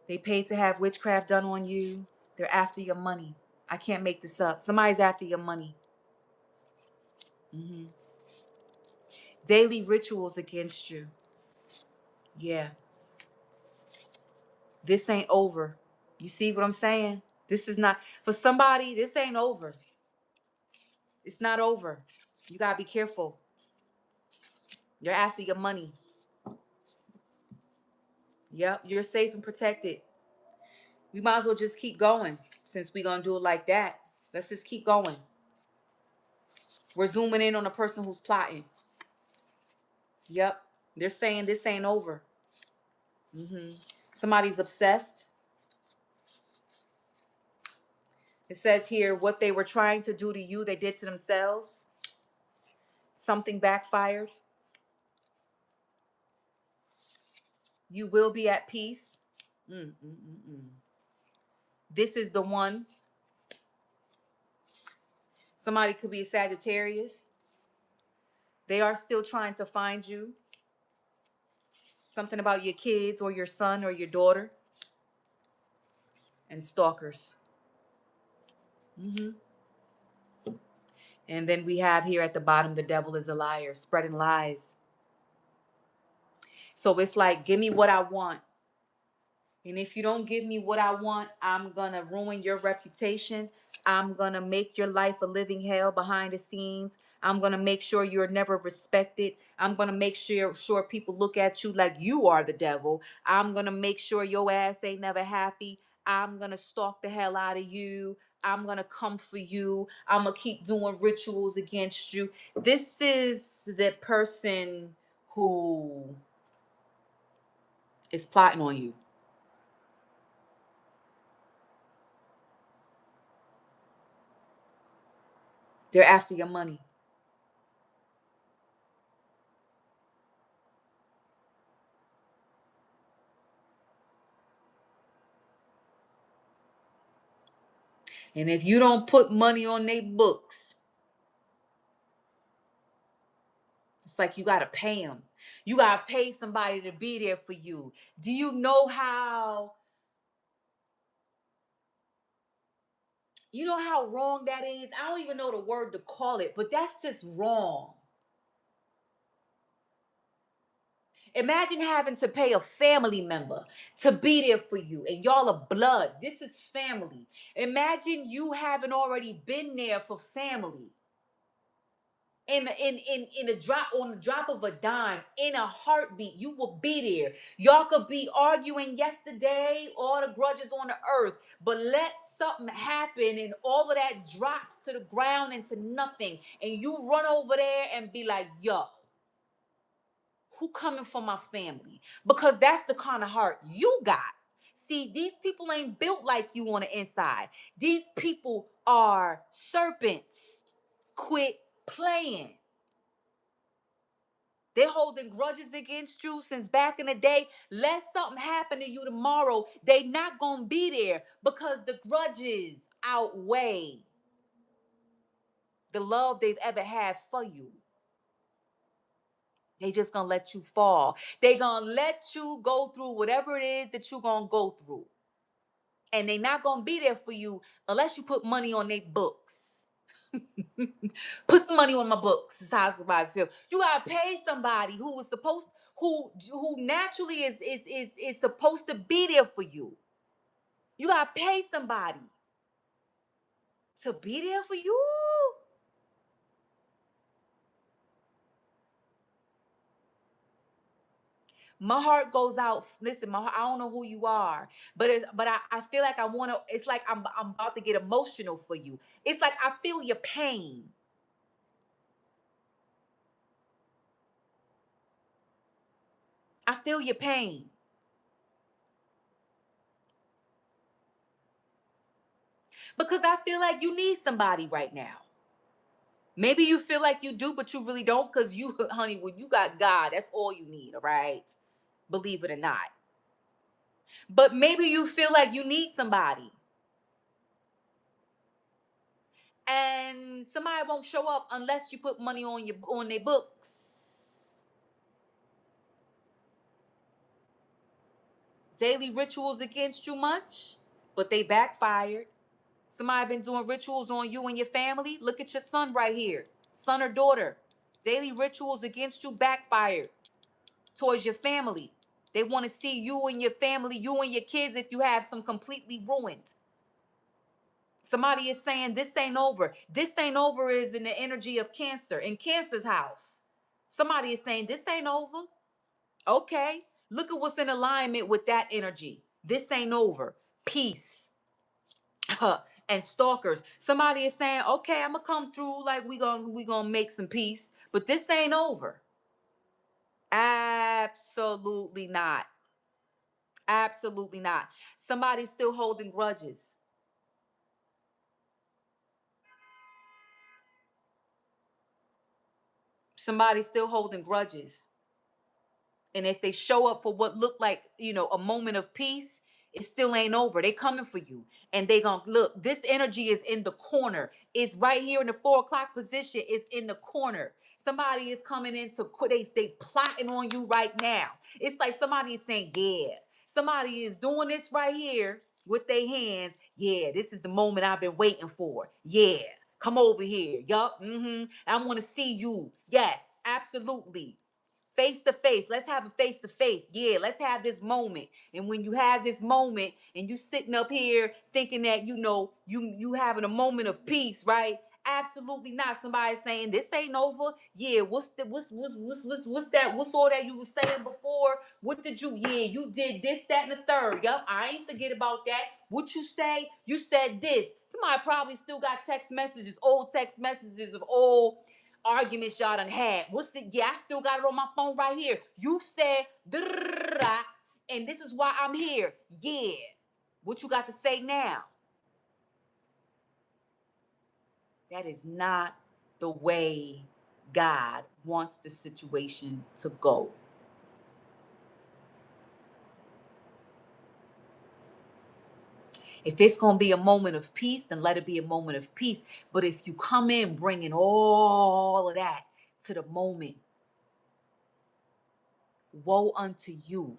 They paid to have witchcraft done on you. They're after your money. I can't make this up. Somebody's after your money. Mm-hmm. Daily rituals against you. Yeah. This ain't over. You see what I'm saying? This is not, for somebody, this ain't over. It's not over. You gotta be careful. You're after your money. Yep, you're safe and protected. We might as well just keep going since we're gonna do it like that. Let's just keep going. We're zooming in on the person who's plotting. Yep, they're saying this ain't over. Mm-hmm. Somebody's obsessed. It says here, what they were trying to do to you, they did to themselves. Something backfired. You will be at peace. Mm-mm-mm-mm. This is the one. Somebody could be a Sagittarius. They are still trying to find you. Something about your kids or your son or your daughter. And stalkers. Hmm. And then we have here at the bottom, the devil is a liar, spreading lies. So it's like, give me what I want. And if you don't give me what I want, I'm going to ruin your reputation. I'm going to make your life a living hell behind the scenes. I'm going to make sure you're never respected. I'm going to make sure people look at you like you are the devil. I'm going to make sure your ass ain't never happy. I'm going to stalk the hell out of you. I'm going to come for you. I'm going to keep doing rituals against you. This is the person who is plotting on you. They're after your money. And if you don't put money on their books, it's like you got to pay them. You got to pay somebody to be there for you. Do you know how, wrong that is? I don't even know the word to call it, but that's just wrong. Imagine having to pay a family member to be there for you, and y'all are blood. This is family. Imagine you having already been there for family. In a drop, on the drop of a dime, in a heartbeat, you will be there. Y'all could be arguing yesterday, all the grudges on the earth, but let something happen and all of that drops to the ground into nothing, and you run over there and be like, yo, who coming for my family? Because that's the kind of heart you got. See, these people ain't built like you on the inside. These people are serpents. Quit playing. They're holding grudges against you since back in the day. Let something happen to you tomorrow. They not going to be there because the grudges outweigh the love they've ever had for you. They just going to let you fall. They going to let you go through whatever it is that you going to go through. And they not going to be there for you unless you put money on their books. Put some money on my books. Is how somebody feel. You gotta pay somebody who was supposed, who naturally is supposed to be there for you. You gotta pay somebody to be there for you. My heart goes out. Listen, my heart, I don't know who you are, but I feel like I wanna. It's like I'm about to get emotional for you. It's like I feel your pain. I feel your pain because I feel like you need somebody right now. Maybe you feel like you do, but you really don't because you, honey, when you got God, that's all you need, all right? Believe it or not. But maybe you feel like you need somebody and somebody won't show up unless you put money on their books. Daily rituals against you much, but they backfired. Somebody been doing rituals on you and your family. Look at your son right here, son or daughter. Daily rituals against you backfired towards your family. They want to see you and your family, you and your kids, if you have some completely ruined. Somebody is saying this ain't over. This ain't over is in the energy of Cancer, in Cancer's house. Somebody is saying this ain't over. Okay. Look at what's in alignment with that energy. This ain't over. Peace. And stalkers. Somebody is saying, okay, I'm gonna come through like we gonna make some peace, but this ain't over. Absolutely not. Absolutely not. Somebody's still holding grudges. Somebody's still holding grudges. And if they show up for what looked like, a moment of peace, It still ain't over. They coming for you. And they gonna look, this energy is in the corner. It's right here in the 4 o'clock position. It's in the corner. Somebody is coming in to quit. They plotting on you right now. It's like somebody is saying, yeah. Somebody is doing this right here with their hands. Yeah, this is the moment I've been waiting for. Yeah. Come over here. Yup. I want to see you. Yes, absolutely. Face to face. Let's have a face to face. Yeah, let's have this moment. And when you have this moment and you sitting up here thinking that you having a moment of peace, right? Absolutely not. Somebody saying this ain't over. Yeah, what's that? What's all that you was saying before? What did you? Yeah, you did this, that, and the third. Yup, I ain't forget about that. What you say? You said this. Somebody probably still got text messages, old text messages of old arguments y'all done had. What's the? Yeah, I still got it on my phone right here. You said, and this is why I'm here. Yeah. What you got to say now? That is not the way God wants the situation to go. If it's going to be a moment of peace, then let it be a moment of peace. But if you come in bringing all of that to the moment, woe unto you.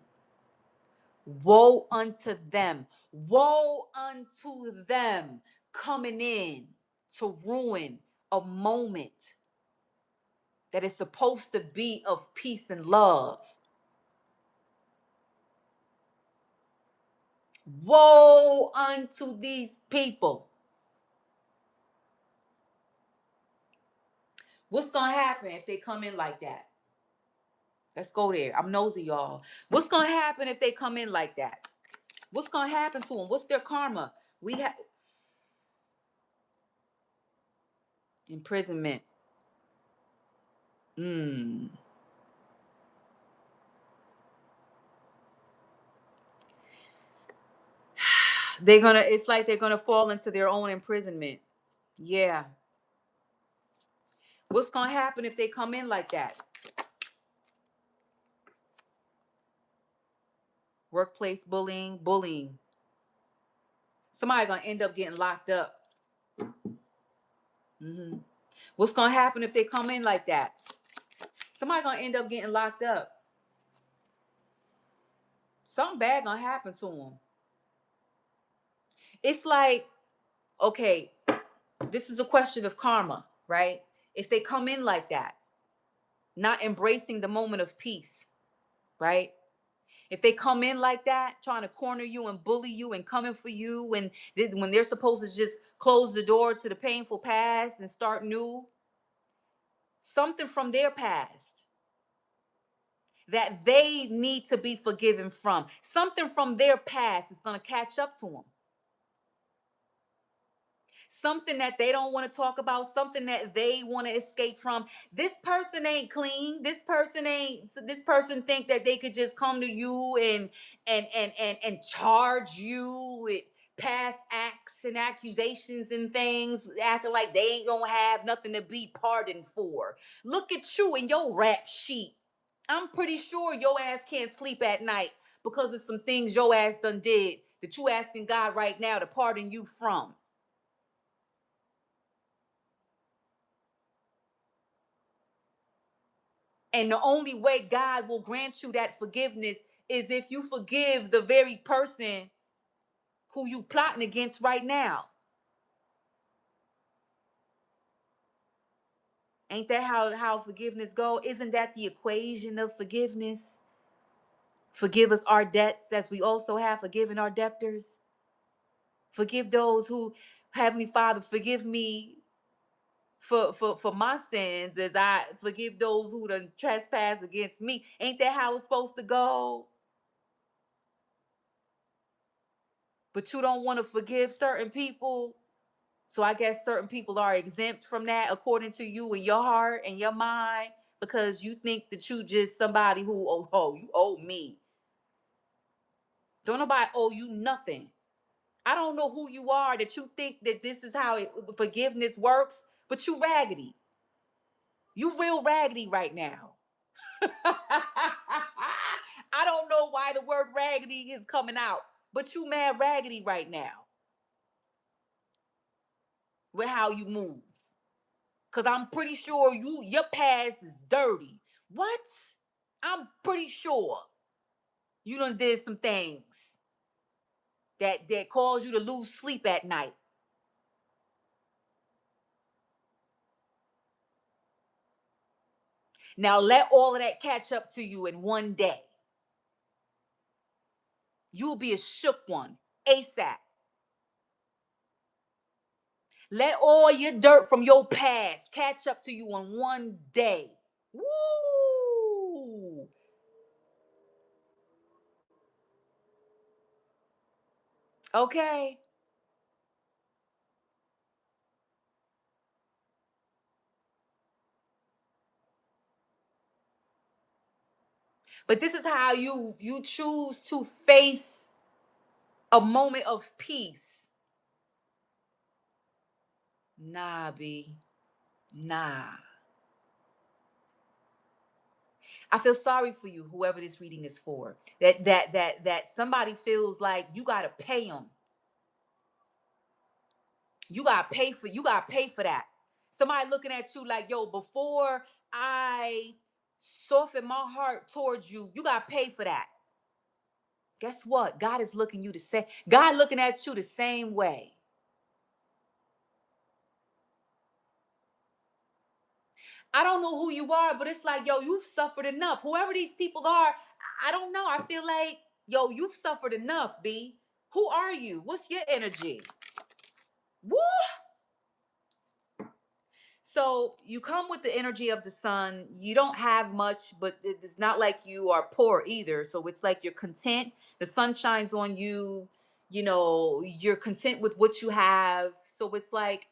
Woe unto them. Woe unto them coming in to ruin a moment that is supposed to be of peace and love. Woe unto these people. What's going to happen if they come in like that? Let's go there. I'm nosy, y'all. What's going to happen if they come in like that? What's going to happen to them? What's their karma? We have imprisonment. It's like they're gonna fall into their own imprisonment. Yeah. What's gonna happen if they come in like that? Workplace bullying. Somebody gonna end up getting locked up. What's gonna happen if they come in like that? Somebody gonna end up getting locked up. Something bad gonna happen to them. It's like, okay, this is a question of karma, right? If they come in like that, not embracing the moment of peace, right? If they come in like that, trying to corner you and bully you and coming for you when they're supposed to just close the door to the painful past and start new, something from their past that they need to be forgiven from, something from their past is going to catch up to them. Something that they don't want to talk about, something that they want to escape from. This person ain't clean. This person think that they could just come to you and charge you with past acts and accusations and things, acting like they ain't gonna have nothing to be pardoned for. Look at you in your rap sheet. I'm pretty sure your ass can't sleep at night because of some things your ass done did that you asking God right now to pardon you from. And the only way God will grant you that forgiveness is if you forgive the very person who you plotting against right now. Ain't that how forgiveness go? Isn't that the equation of forgiveness? Forgive us our debts as we also have forgiven our debtors. Forgive those who, Heavenly Father, forgive me for my sins as I forgive those who done trespass against me. Ain't that how it's supposed to go? But you don't want to forgive certain people. So I guess certain people are exempt from that according to you and your heart and your mind because you think that you just somebody who you owe me. Don't nobody owe you nothing. I don't know who you are that you think that this is how forgiveness works, but you raggedy. You real raggedy right now. I don't know why the word raggedy is coming out. But you mad raggedy right now with how you move. Cause I'm pretty sure your past is dirty. What? I'm pretty sure you done did some things that cause you to lose sleep at night. Now let all of that catch up to you in one day. You'll be a shook one ASAP. Let all your dirt from your past catch up to you in one day. Woo! Okay. But this is how you choose to face a moment of peace. Nah, B. Nah. I feel sorry for you, whoever this reading is for. That somebody feels like you gotta pay them. You gotta pay for that. Somebody looking at you like, yo, before I soften my heart towards you, you gotta pay for that. Guess what? God looking at you the same way. I don't know who you are, but it's like, yo, you've suffered enough. Whoever these people are, I don't know. I feel like, yo, you've suffered enough, B. Who are you? What's your energy? Woo! So you come with the energy of the sun. You don't have much, but it's not like you are poor either. So it's like you're content. The sun shines on you. You know, you're content with what you have. So it's like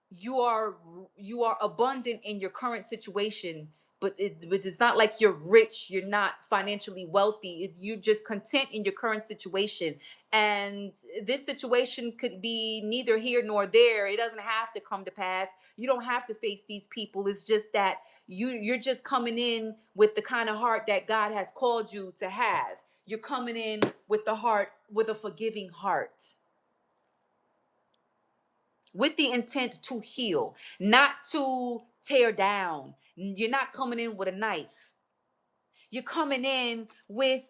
you are you are abundant in your current situation, but it's not like you're rich, you're not financially wealthy. You're just content in your current situation, and this situation could be neither here nor there. It doesn't have to come to pass. You don't have to face these people. It's just that you're just coming in with the kind of heart that God has called you to have. You're coming in with the heart, with a forgiving heart, with the intent to heal, not to tear down. You're not coming in with a knife. You're coming in with,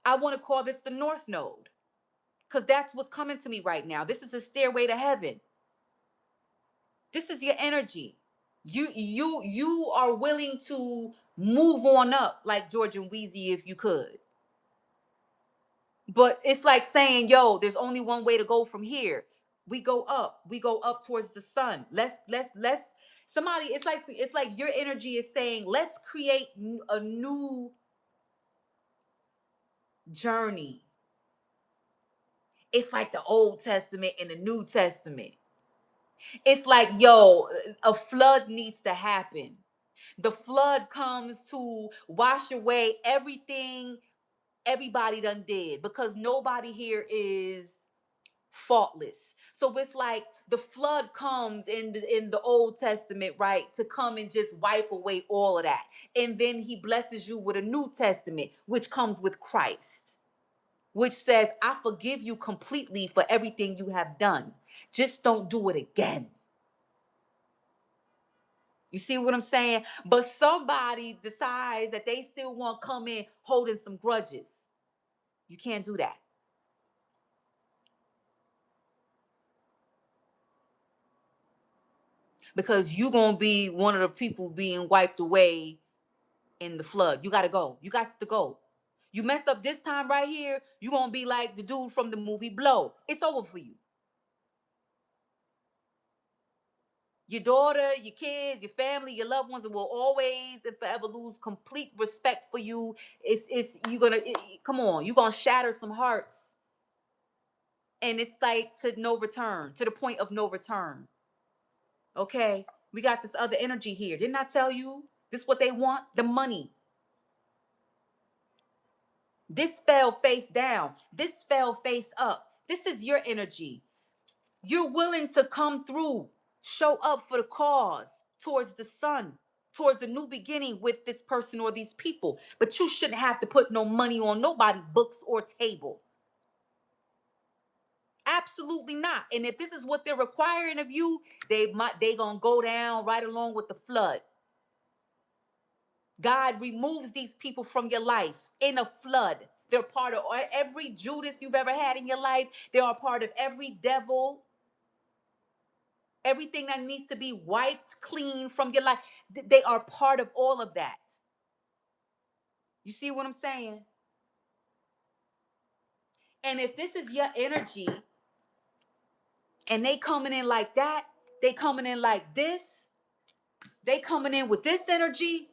I want to call this the North Node, because that's what's coming to me right now. This is a stairway to heaven. This is your energy. You are willing to move on up like George and Wheezy if you could. But it's like saying, yo, there's only one way to go from here. We go up. We go up towards the sun. Let's somebody, it's like your energy is saying, let's create a new journey. It's like the Old Testament and the New Testament. It's like, yo, a flood needs to happen. The flood comes to wash away everything everybody done did, because nobody here is faultless. So it's like the flood comes in the Old Testament, right, to come and just wipe away all of that. And then he blesses you with a New Testament, which comes with Christ, which says, I forgive you completely for everything you have done. Just don't do it again. You see what I'm saying? But somebody decides that they still want to come in holding some grudges. You can't do that, because you're going to be one of the people being wiped away in the flood. You got to go. You got to go. You mess up this time right here, you're going to be like the dude from the movie Blow. It's over for you. Your daughter, your kids, your family, your loved ones will always and forever lose complete respect for you. It's you're gonna come on, you're gonna shatter some hearts, and it's like to no return, to the point of no return. Okay, we got this other energy here. Didn't I tell you? This what they want? The money. This fell face down. This fell face up. This is your energy. You're willing to come through, show up for the cause, towards the sun, towards a new beginning with this person or these people. But you shouldn't have to put no money on nobody books or table. Absolutely not. And if this is what they're requiring of you, they gonna go down right along with the flood. God removes these people from your life in a flood. They're part of every Judas you've ever had in your life. They are part of every devil, everything that needs to be wiped clean from your life. They are part of all of that. You see what I'm saying? And if this is your energy and they coming in like that, they coming in like this, they coming in with this energy,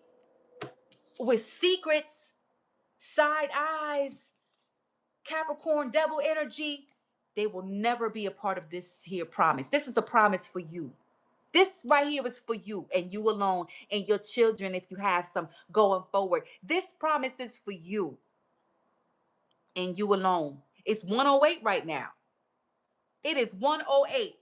with secrets, side eyes, Capricorn devil energy, they will never be a part of this here promise. This is a promise for you. This right here is for you and you alone and your children if you have some going forward. This promise is for you and you alone. It's 108 right now. It is 108.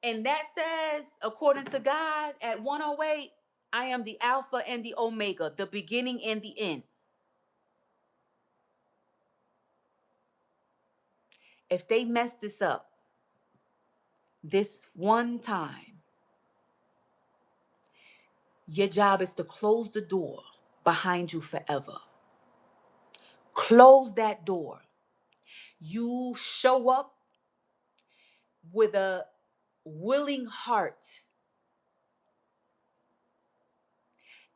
And that says, according to God, at 108, I am the Alpha and the Omega, the beginning and the end. If they mess this up this one time, your job is to close the door behind you forever. Close that door. You show up with a willing heart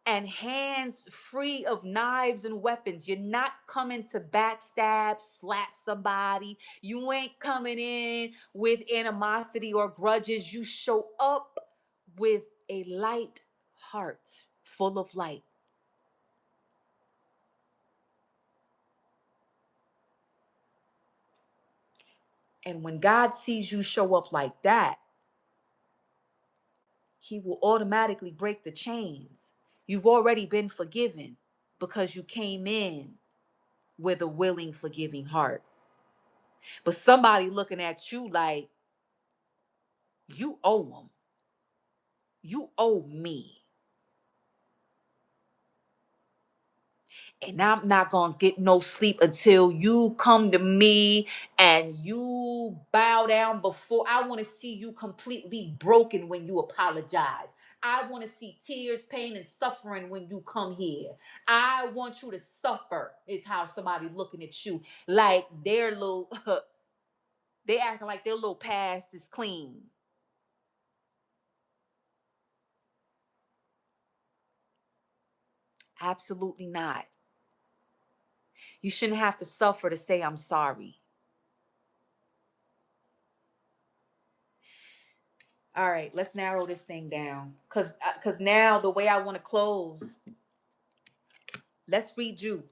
and hands free of knives and weapons. You're not coming to backstab, slap somebody. You ain't coming in with animosity or grudges. You show up with a light heart, full of light. And when God sees you show up like that, he will automatically break the chains. You've already been forgiven because you came in with a willing, forgiving heart. But somebody looking at you like, you owe them. You owe me. And I'm not going to get no sleep until you come to me and you bow down before. I want to see you completely broken when you apologize. I want to see tears, pain, and suffering when you come here. I want you to suffer, is how somebody's looking at you. Like their little, they acting like their little past is clean. Absolutely not. You shouldn't have to suffer to say I'm sorry. All right, let's narrow this thing down. Cause now the way I want to close, let's read you.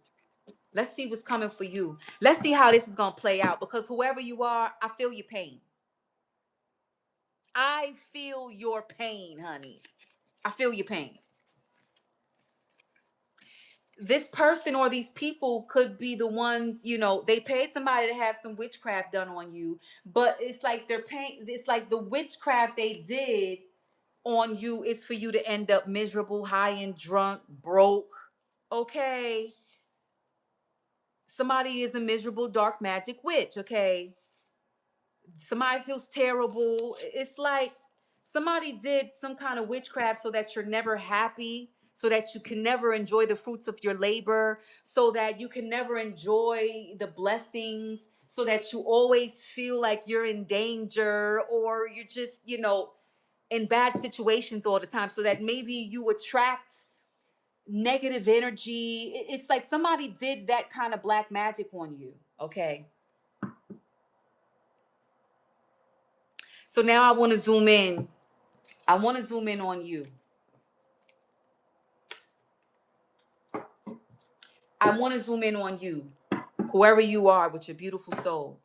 Let's see what's coming for you. Let's see how this is gonna play out. Because whoever you are, I feel your pain. I feel your pain, honey. I feel your pain. This person or these people could be the ones, they paid somebody to have some witchcraft done on you, but it's like they're paying, it's like the witchcraft they did on you is for you to end up miserable, high and drunk, broke. Okay. Somebody is a miserable dark magic witch. Okay. Somebody feels terrible. It's like somebody did some kind of witchcraft so that you're never happy, so that you can never enjoy the fruits of your labor, so that you can never enjoy the blessings, so that you always feel like you're in danger or you're just, in bad situations all the time, so that maybe you attract negative energy. It's like somebody did that kind of black magic on you. Okay. So now I want to zoom in. I want to zoom in on you. I want to zoom in on you, whoever you are with your beautiful soul,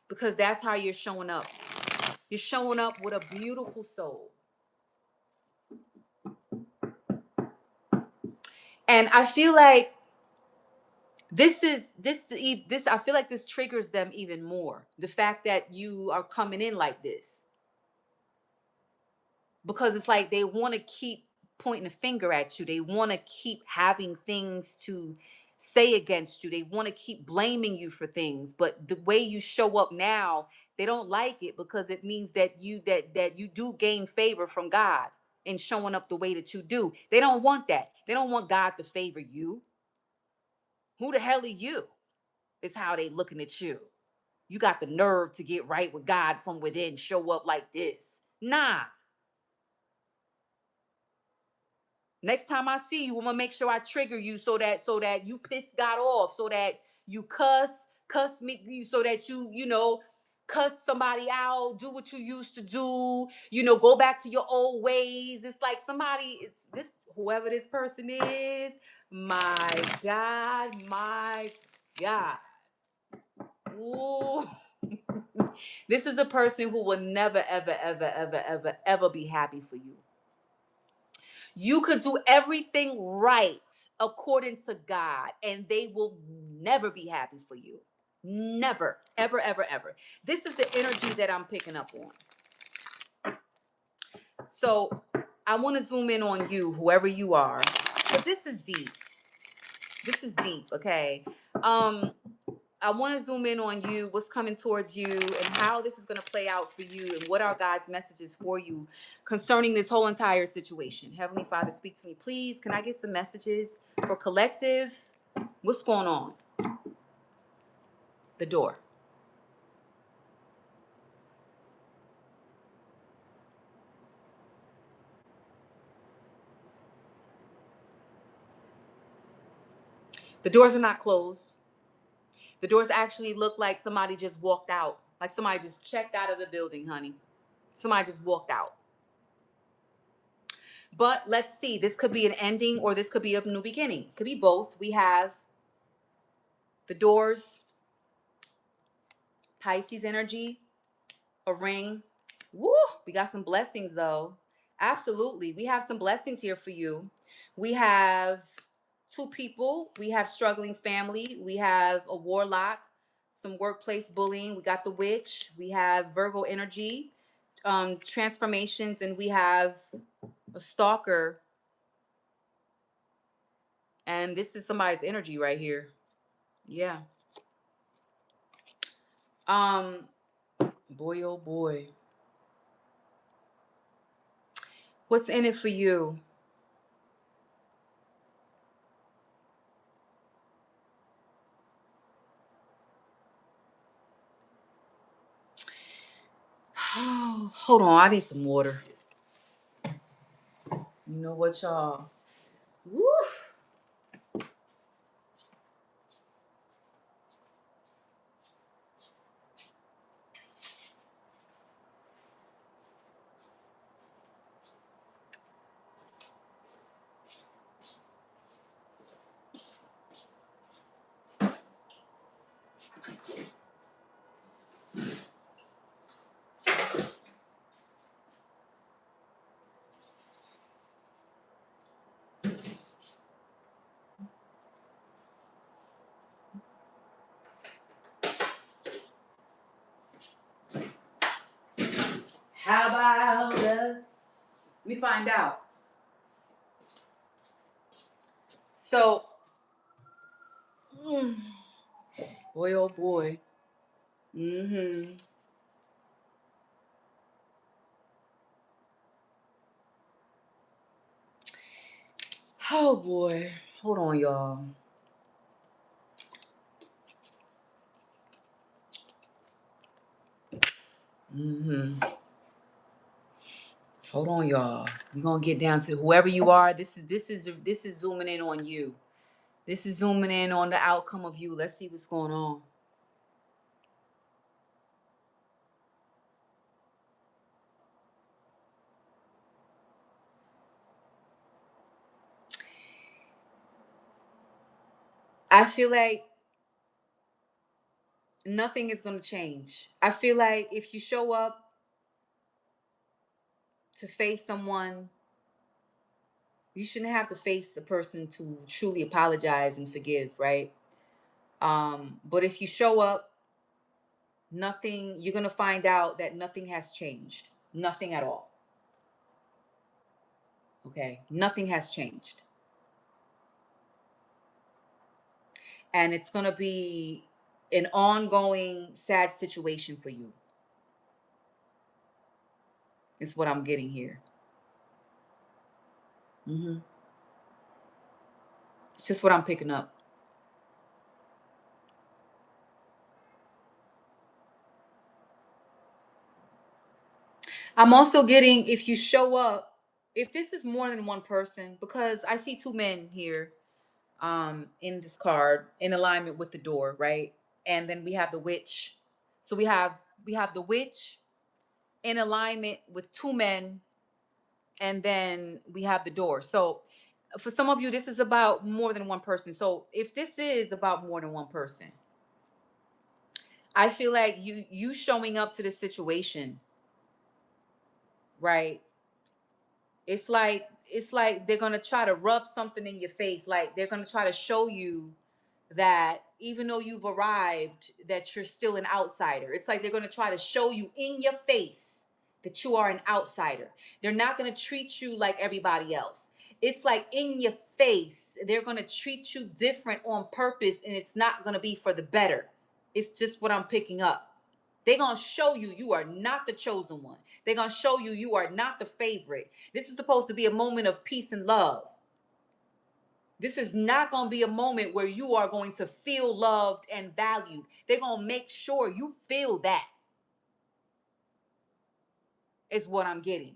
because that's how you're showing up. You're showing up with a beautiful soul. And I feel like this I feel like this triggers them even more. The fact that you are coming in like this. Because it's like they want to keep pointing a finger at you. They want to keep having things to say against you. They want to keep blaming you for things. But the way you show up now, they don't like it, because it means that you do gain favor from God in showing up the way that you do. They don't want that. They don't want God to favor you. Who the hell are you? Is how they looking at you. You got the nerve to get right with God from within, show up like this. Nah. Next time I see you, I'm gonna make sure I trigger you so that you piss God off, so that you cuss me, so that you cuss somebody out, do what you used to do, go back to your old ways. It's like somebody, it's this whoever this person is. My God, my God. Ooh. This is a person who will never, ever, ever, ever, ever, ever be happy for you. You could do everything right according to God, and they will never be happy for you. Never, ever, ever, ever. This is the energy that I'm picking up on. So I want to zoom in on you, whoever you are. But this is deep. This is deep, okay? I want to zoom in on you, what's coming towards you, and how this is going to play out for you, and what are God's messages for you concerning this whole entire situation. Heavenly Father, speak to me, please. Can I get some messages for collective? What's going on? The door. The doors are not closed. The doors actually look like somebody just walked out, like somebody just checked out of the building, honey. Somebody just walked out. But let's see, this could be an ending, or this could be a new beginning. Could be both. We have the doors, Pisces energy, a ring. Woo! We got some blessings though. Absolutely. We have some blessings here for you. We have two people. We have struggling family. We have a warlock, some workplace bullying. We got the witch. We have Virgo energy, transformations, and we have a stalker. And this is somebody's energy right here. Yeah. Um, boy, oh boy. What's in it for you? Oh, hold on. I need some water. You know what, y'all? Woof. How about us? Let me find out. So, mm, boy, oh boy. Mm-hmm. Oh boy. Hold on, y'all. Mm-hmm. Hold on, y'all. We're gonna get down to whoever you are. This is zooming in on you. This is zooming in on the outcome of you. Let's see what's going on. I feel like nothing is gonna change. I feel like if you show up to face someone, you shouldn't have to face a person to truly apologize and forgive, right? But if you show up, nothing, you're gonna find out that nothing has changed. Nothing at all. Okay, nothing has changed, and it's going to be an ongoing sad situation for you, is what I'm getting here. Hmm. It's just what I'm picking up. I'm also getting, if you show up, if this is more than one person, because I see two men here in this card in alignment with the door, right? And then we have the witch. So we have the witch in alignment with two men, and then we have the door. So for some of you, this is about more than one person. So if this is about more than one person, I feel like you showing up to the situation, right? It's like they're gonna try to rub something in your face. Like they're gonna try to show you that even though you've arrived, that you're still an outsider. It's like they're gonna try to show you in your face that you are an outsider. They're not gonna treat you like everybody else. It's like in your face, they're gonna treat you different on purpose, and it's not gonna be for the better. It's just what I'm picking up. They're going to show you you are not the chosen one. They're going to show you you are not the favorite. This is supposed to be a moment of peace and love. This is not going to be a moment where you are going to feel loved and valued. They're going to make sure you feel that, is what I'm getting.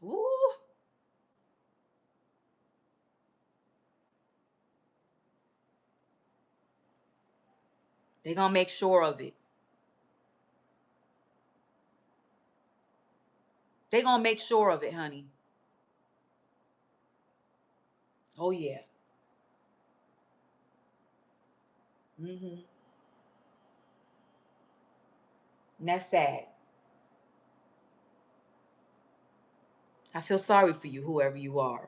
Ooh, they're going to make sure of it. They're going to make sure of it, honey. Oh, yeah. Mm-hmm. And that's sad. I feel sorry for you, whoever you are.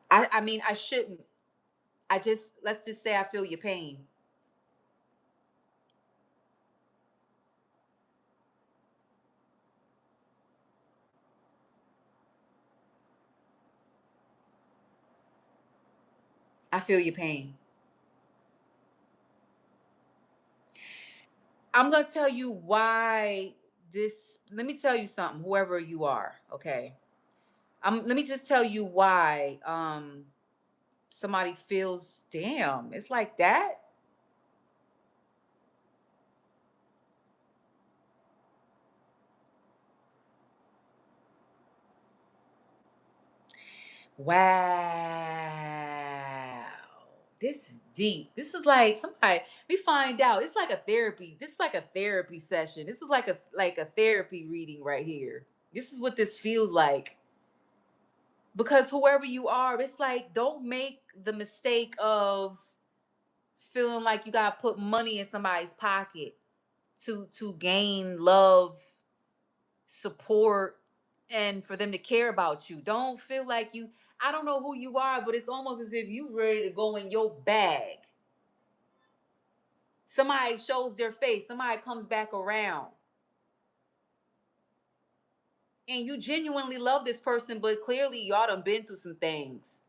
I mean, I shouldn't. Let's just say I feel your pain. I feel your pain. I'm gonna tell you why this. Let me tell you something, whoever you are, okay? Let me just tell you why somebody feels, damn, it's like that. Wow. This is deep. This is like somebody we find out. It's like a therapy. This is like a therapy session. This is like a therapy reading right here. This is what this feels like. Because whoever you are, it's like don't make the mistake of feeling like you gotta put money in somebody's pocket to gain love, support, and for them to care about you. Don't feel like you. I don't know who you are, but it's almost as if you ready to go in your bag. Somebody shows their face. Somebody comes back around, and you genuinely love this person, but clearly y'all done been through some things,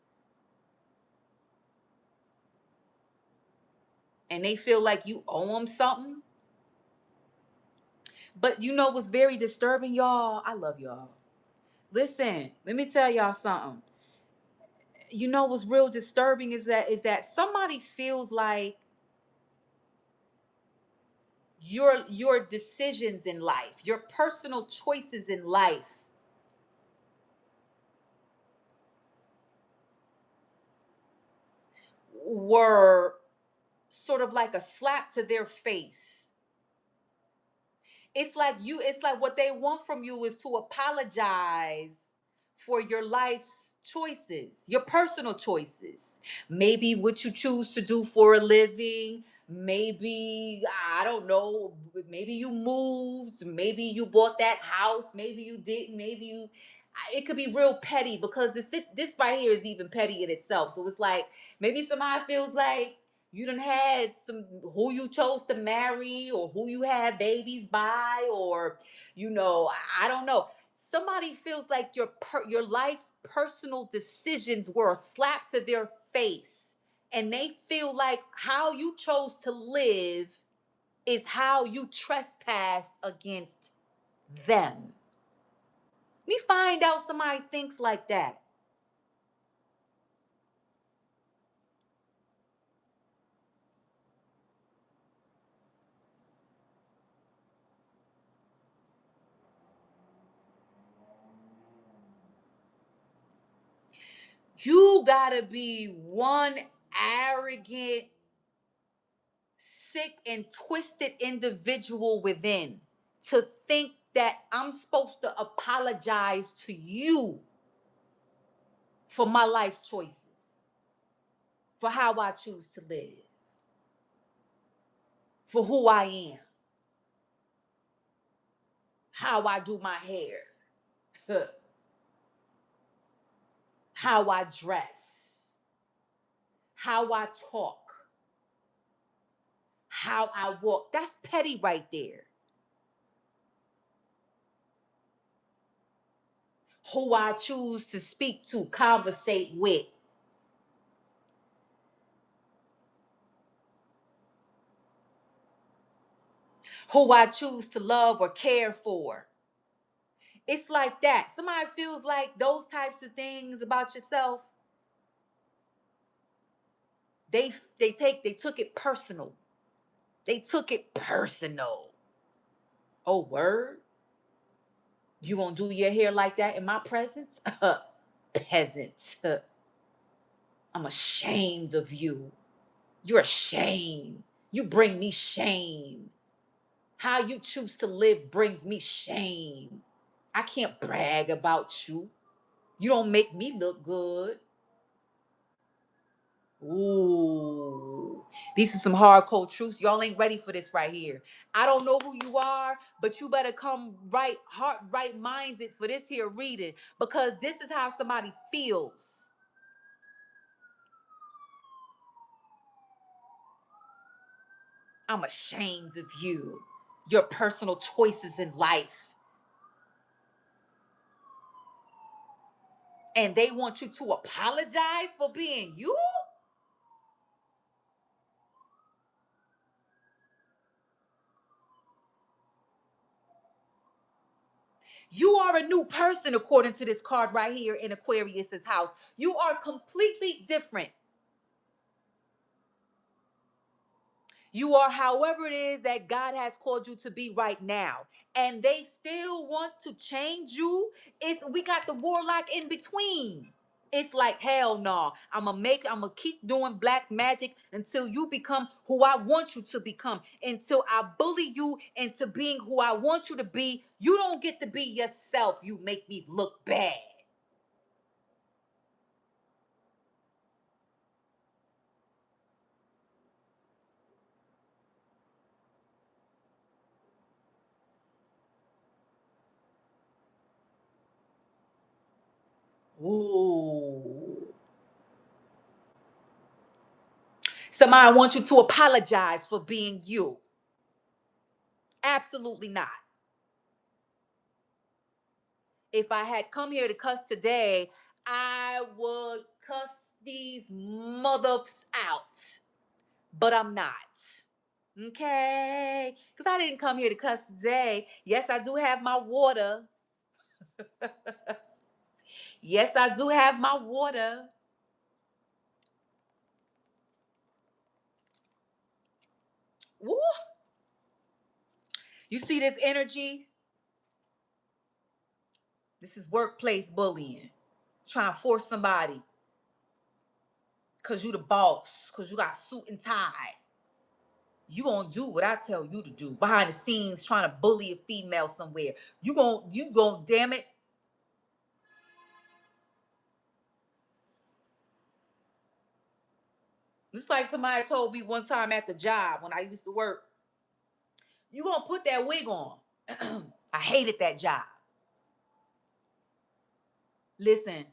and they feel like you owe them something. But you know what's very disturbing, y'all? I love y'all. Listen, let me tell y'all something. You know what's real disturbing is that somebody feels like your decisions in life, your personal choices in life were sort of like a slap to their face. It's like what they want from you is to apologize for your life's choices, your personal choices. Maybe what you choose to do for a living, maybe I don't know, maybe you moved, maybe you bought that house, maybe you didn't, maybe you it could be real petty because this right here is even petty in itself. So it's like maybe somebody feels like you done had some who you chose to marry or who you had babies by, or I don't know. Somebody feels like your life's personal decisions were a slap to their face, and they feel like how you chose to live is how you trespassed against them. We find out somebody thinks like that. You gotta be one arrogant, sick, and twisted individual within to think that I'm supposed to apologize to you for my life's choices, for how I choose to live, for who I am, how I do my hair, how I dress, how I talk, how I walk. That's petty right there. Who I choose to speak to, conversate with, who I choose to love or care for. It's like that. Somebody feels like those types of things about yourself, they took it personal. They took it personal. Oh, word? You gonna do your hair like that in my presence? Peasant. I'm ashamed of you. You're ashamed. You bring me shame. How you choose to live brings me shame. I can't brag about you. You don't make me look good. Ooh, these are some hardcore truths. Y'all ain't ready for this right here. I don't know who you are, but you better come right heart, right minded for this here reading, because this is how somebody feels. I'm ashamed of you, your personal choices in life, and they want you to apologize for being you. You are a new person according to this card right here in Aquarius's house. You are completely different. You are however it is that God has called you to be right now. And they still want to change you. We got the warlock in between. It's like, hell no. I'm gonna keep doing black magic until you become who I want you to become. Until I bully you into being who I want you to be. You don't get to be yourself. You make me look bad. Ooh. Somebody wants you to apologize for being you. Absolutely not. If I had come here to cuss today, I would cuss these mothers out. But I'm not. Okay? Because I didn't come here to cuss today. Yes, I do have my water. Yes, I do have my water. Woo. You see this energy? This is workplace bullying. Trying to force somebody because you the boss, because you got suit and tie. You gonna do what I tell you to do behind the scenes, trying to bully a female somewhere. You gonna damn it. It's like somebody told me one time at the job when I used to work, you gonna put that wig on. I hated that job. Listen,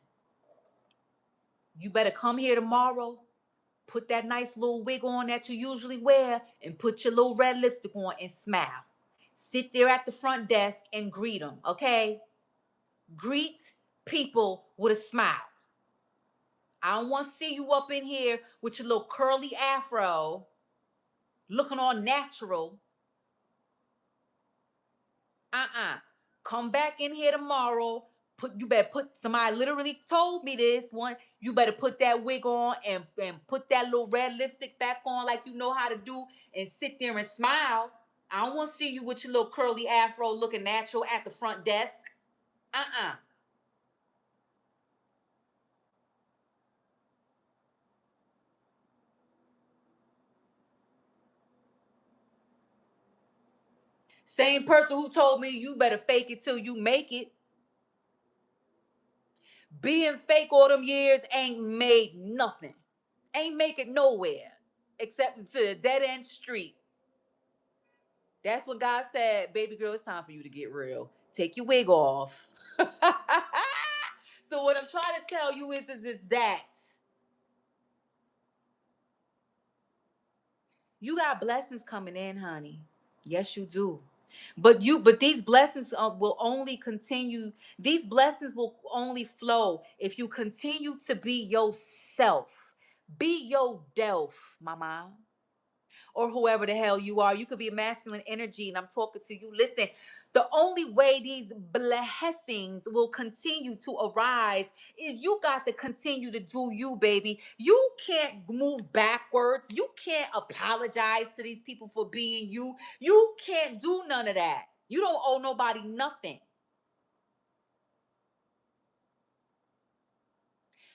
you better come here tomorrow, put that nice little wig on that you usually wear, and put your little red lipstick on and smile. Sit there at the front desk and greet them, okay? Greet people with a smile. I don't want to see you up in here with your little curly afro, looking all natural. Come back in here tomorrow. You better put, somebody literally told me this one. You better put that wig on and put that little red lipstick back on like you know how to do, and sit there and smile. I don't want to see you with your little curly afro looking natural at the front desk. Uh-uh. Same person who told me you better fake it till you make it. Being fake all them years ain't made nothing. Ain't make it nowhere except to a dead end street. That's when God said, baby girl, it's time for you to get real. Take your wig off. So what I'm trying to tell you is that you got blessings coming in, honey. Yes, you do. But these blessings will only continue. These blessings will only flow if you continue to be yourself. Be your delf, mama, or whoever the hell you are. You could be a masculine energy, and I'm talking to you. Listen, the only way these blessings will continue to arise is you got to continue to do you, baby. You can't move backwards. You can't apologize to these people for being you. You can't do none of that. You don't owe nobody nothing.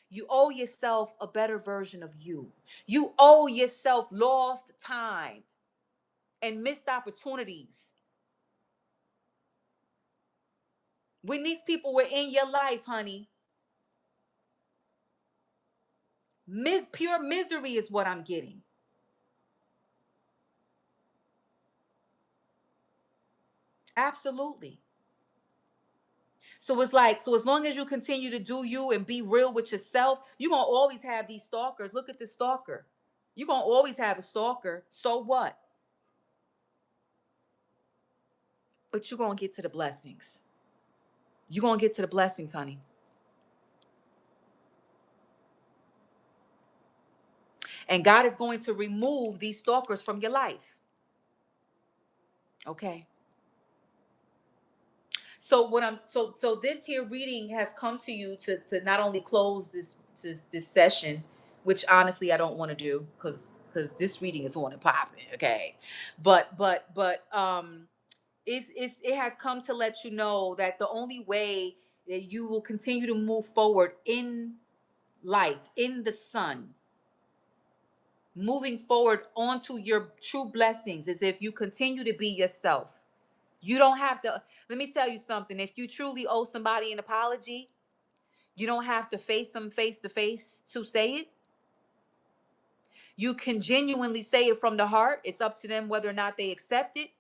You owe yourself a better version of you. You owe yourself lost time and missed opportunities. When these people were in your life, honey, pure misery is what I'm getting. Absolutely. So it's like, so as long as you continue to do you and be real with yourself, you're going to always have these stalkers. Look at the stalker. You're going to always have a stalker. So what? But you're going to get to the blessings. You're going to get to the blessings, honey. And God is going to remove these stalkers from your life. Okay. So what I'm so this here reading has come to you to not only close this session, which honestly I don't want to do because this reading is on and popping, okay, but it has come to let you know that the only way that you will continue to move forward in light, in the sun, moving forward onto your true blessings, is if you continue to be yourself. You don't have to, let me tell you something. If you truly owe somebody an apology, you don't have to face them face to face to say it. You can genuinely say it from the heart. It's up to them whether or not they accept it.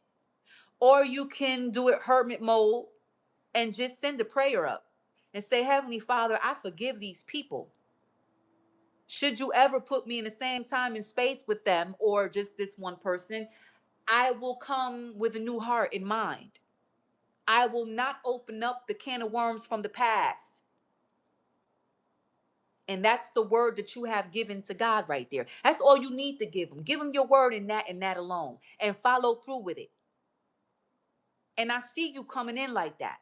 Or you can do it hermit mode and just send a prayer up and say, Heavenly Father, I forgive these people. Should you ever put me in the same time and space with them or just this one person, I will come with a new heart in mind. I will not open up the can of worms from the past. And that's the word that you have given to God right there. That's all you need to give him. Give him your word in that alone, and follow through with it. And I see you coming in like that.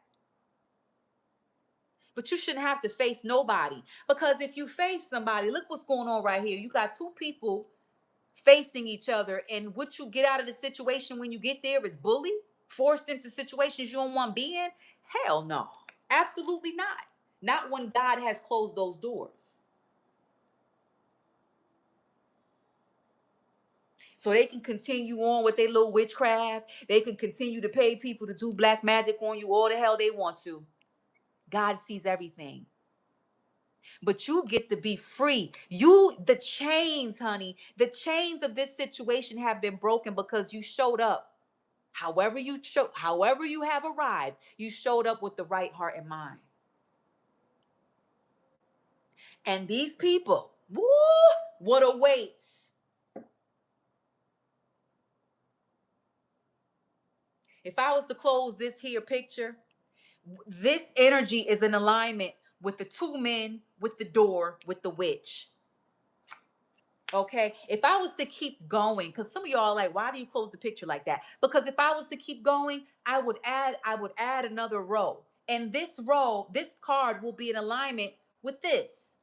But you shouldn't have to face nobody, because if you face somebody, look what's going on right here. You got two people facing each other, and what you get out of the situation when you get there is bully, forced into situations you don't want to be in. Hell no. Absolutely not. Not when God has closed those doors. So they can continue on with their little witchcraft. They can continue to pay people to do black magic on you all the hell they want to. God sees everything. But you get to be free. The chains, honey, the chains of this situation have been broken because you showed up. However you have arrived, you showed up with the right heart and mind. And these people, woo, what awaits. If I was to close this here picture, This energy is in alignment with the two men, with the door, with the witch. Okay, if I was to keep going, because some of y'all are like, why do you close the picture like that? Because if I was to keep going, I would add another row. And this row, this card will be in alignment with this.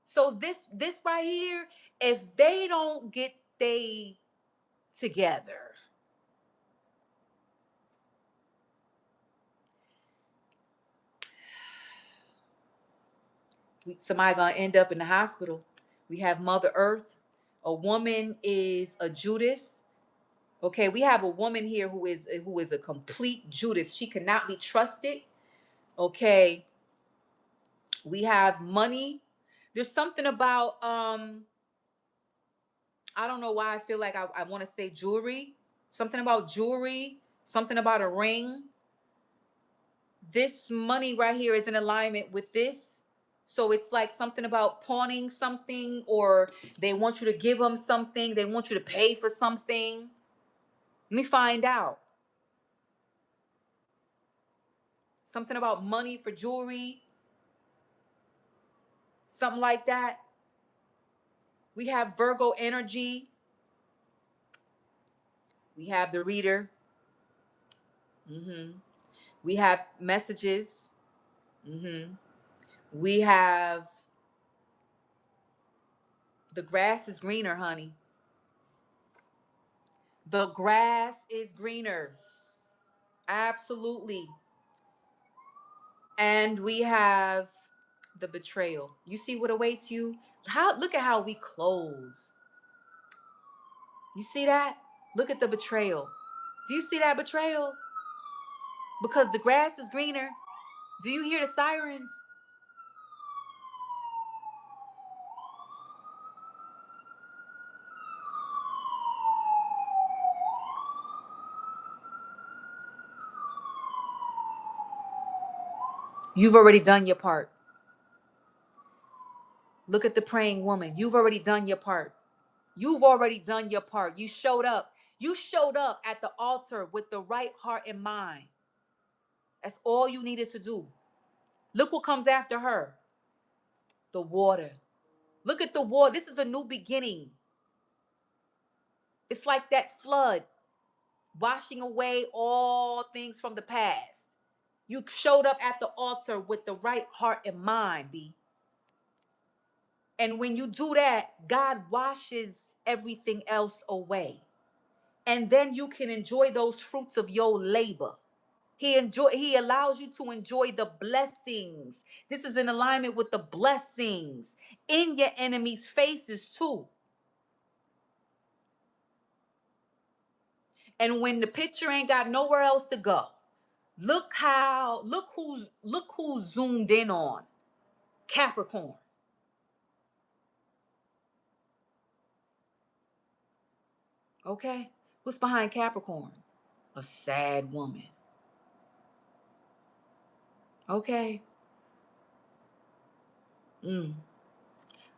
So this right here, if they don't get they together, somebody gonna end up in the hospital. We have Mother Earth. A woman is a Judas. Okay, we have a woman here who is a complete Judas. She cannot be trusted. Okay, we have money. There's something about I don't know why I feel like I want to say jewelry. Something about jewelry, something about a ring. This money right here is in alignment with this. So it's like something about pawning something, or they want you to give them something, they want you to pay for something. Let me find out. Something about money for jewelry, something like that. We have Virgo energy. We have the reader. We have messages. We have the grass is greener, honey. The grass is greener. Absolutely. And we have the betrayal. You see what awaits you? Look at how we close. You see that? Look at the betrayal. Do you see that betrayal? Because the grass is greener. Do you hear the sirens? You've already done your part. Look at the praying woman. You've already done your part. You've already done your part. You showed up. You showed up at the altar with the right heart and mind. That's all you needed to do. Look what comes after her. The water. Look at the water. This is a new beginning. It's like that flood washing away all things from the past. You showed up at the altar with the right heart and mind, B. And when you do that, God washes everything else away. And then you can enjoy those fruits of your labor. He allows you to enjoy the blessings. This is in alignment with the blessings in your enemies' faces too. And when the picture ain't got nowhere else to go, look who's zoomed in on. Capricorn. Okay? What's behind Capricorn? A sad woman. Okay?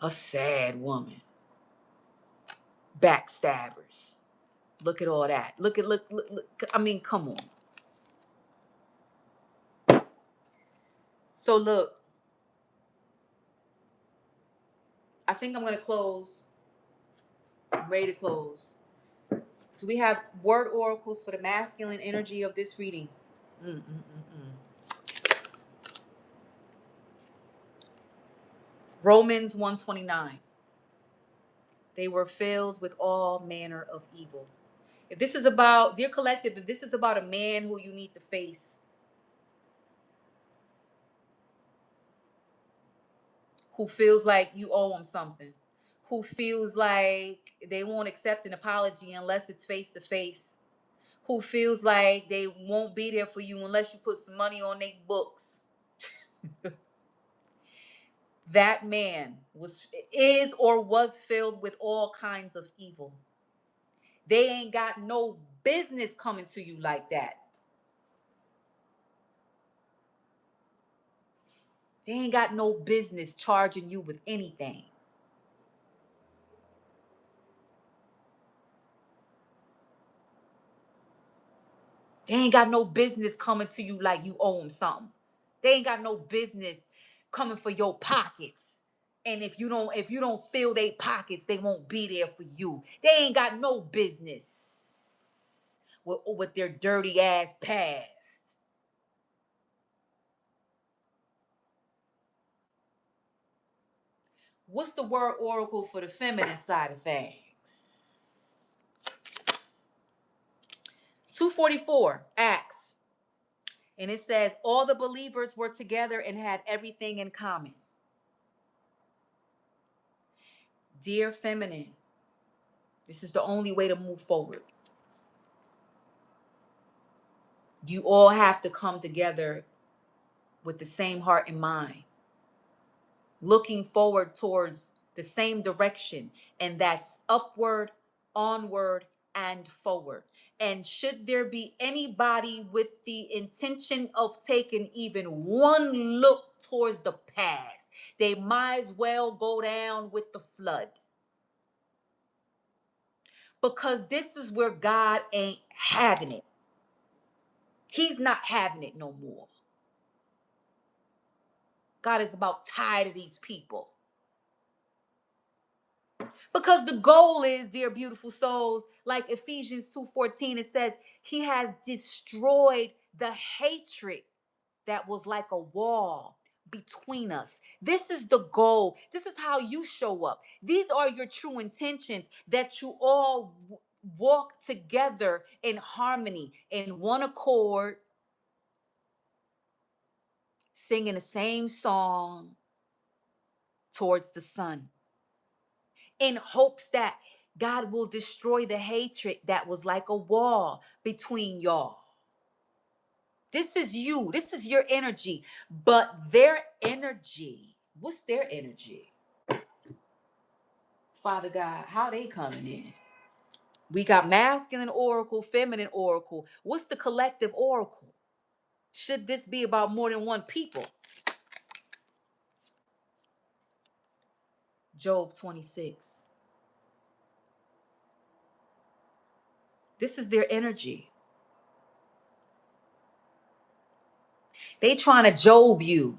A sad woman. Backstabbers. Look at all that. Look. I mean, come on. So look, I think I'm gonna close. I'm ready to close. Do we have word oracles for the masculine energy of this reading? Romans 129. They were filled with all manner of evil. If this is about, dear collective, if this is about a man who you need to face, who feels like you owe him something, who feels like they won't accept an apology unless it's face to face, who feels like they won't be there for you unless you put some money on their books. That man is or was filled with all kinds of evil. They ain't got no business coming to you like that. They ain't got no business charging you with anything. They ain't got no business coming to you like you owe them something. They ain't got no business coming for your pockets. And if you don't fill their pockets, they won't be there for you. They ain't got no business with their dirty ass past. What's the word oracle for the feminine side of things? 244, Acts. And it says, all the believers were together and had everything in common. Dear feminine, this is the only way to move forward. You all have to come together with the same heart and mind, looking forward towards the same direction, and that's upward, onward, and forward. And should there be anybody with the intention of taking even one look towards the past, they might as well go down with the flood. Because this is where God ain't having it. He's not having it no more. God is about tired of these people. Because the goal is, dear beautiful souls, like Ephesians 2:14, it says, he has destroyed the hatred that was like a wall between us. This is the goal. This is how you show up. These are your true intentions, that you all walk together in harmony, in one accord, singing the same song towards the sun, in hopes that God will destroy the hatred that was like a wall between y'all. This is you. This is your energy. But their energy, what's their energy? Father God, how they coming in? We got masculine oracle, feminine oracle. What's the collective oracle? Should this be about more than one people? Job 26. This is their energy. They trying to Job you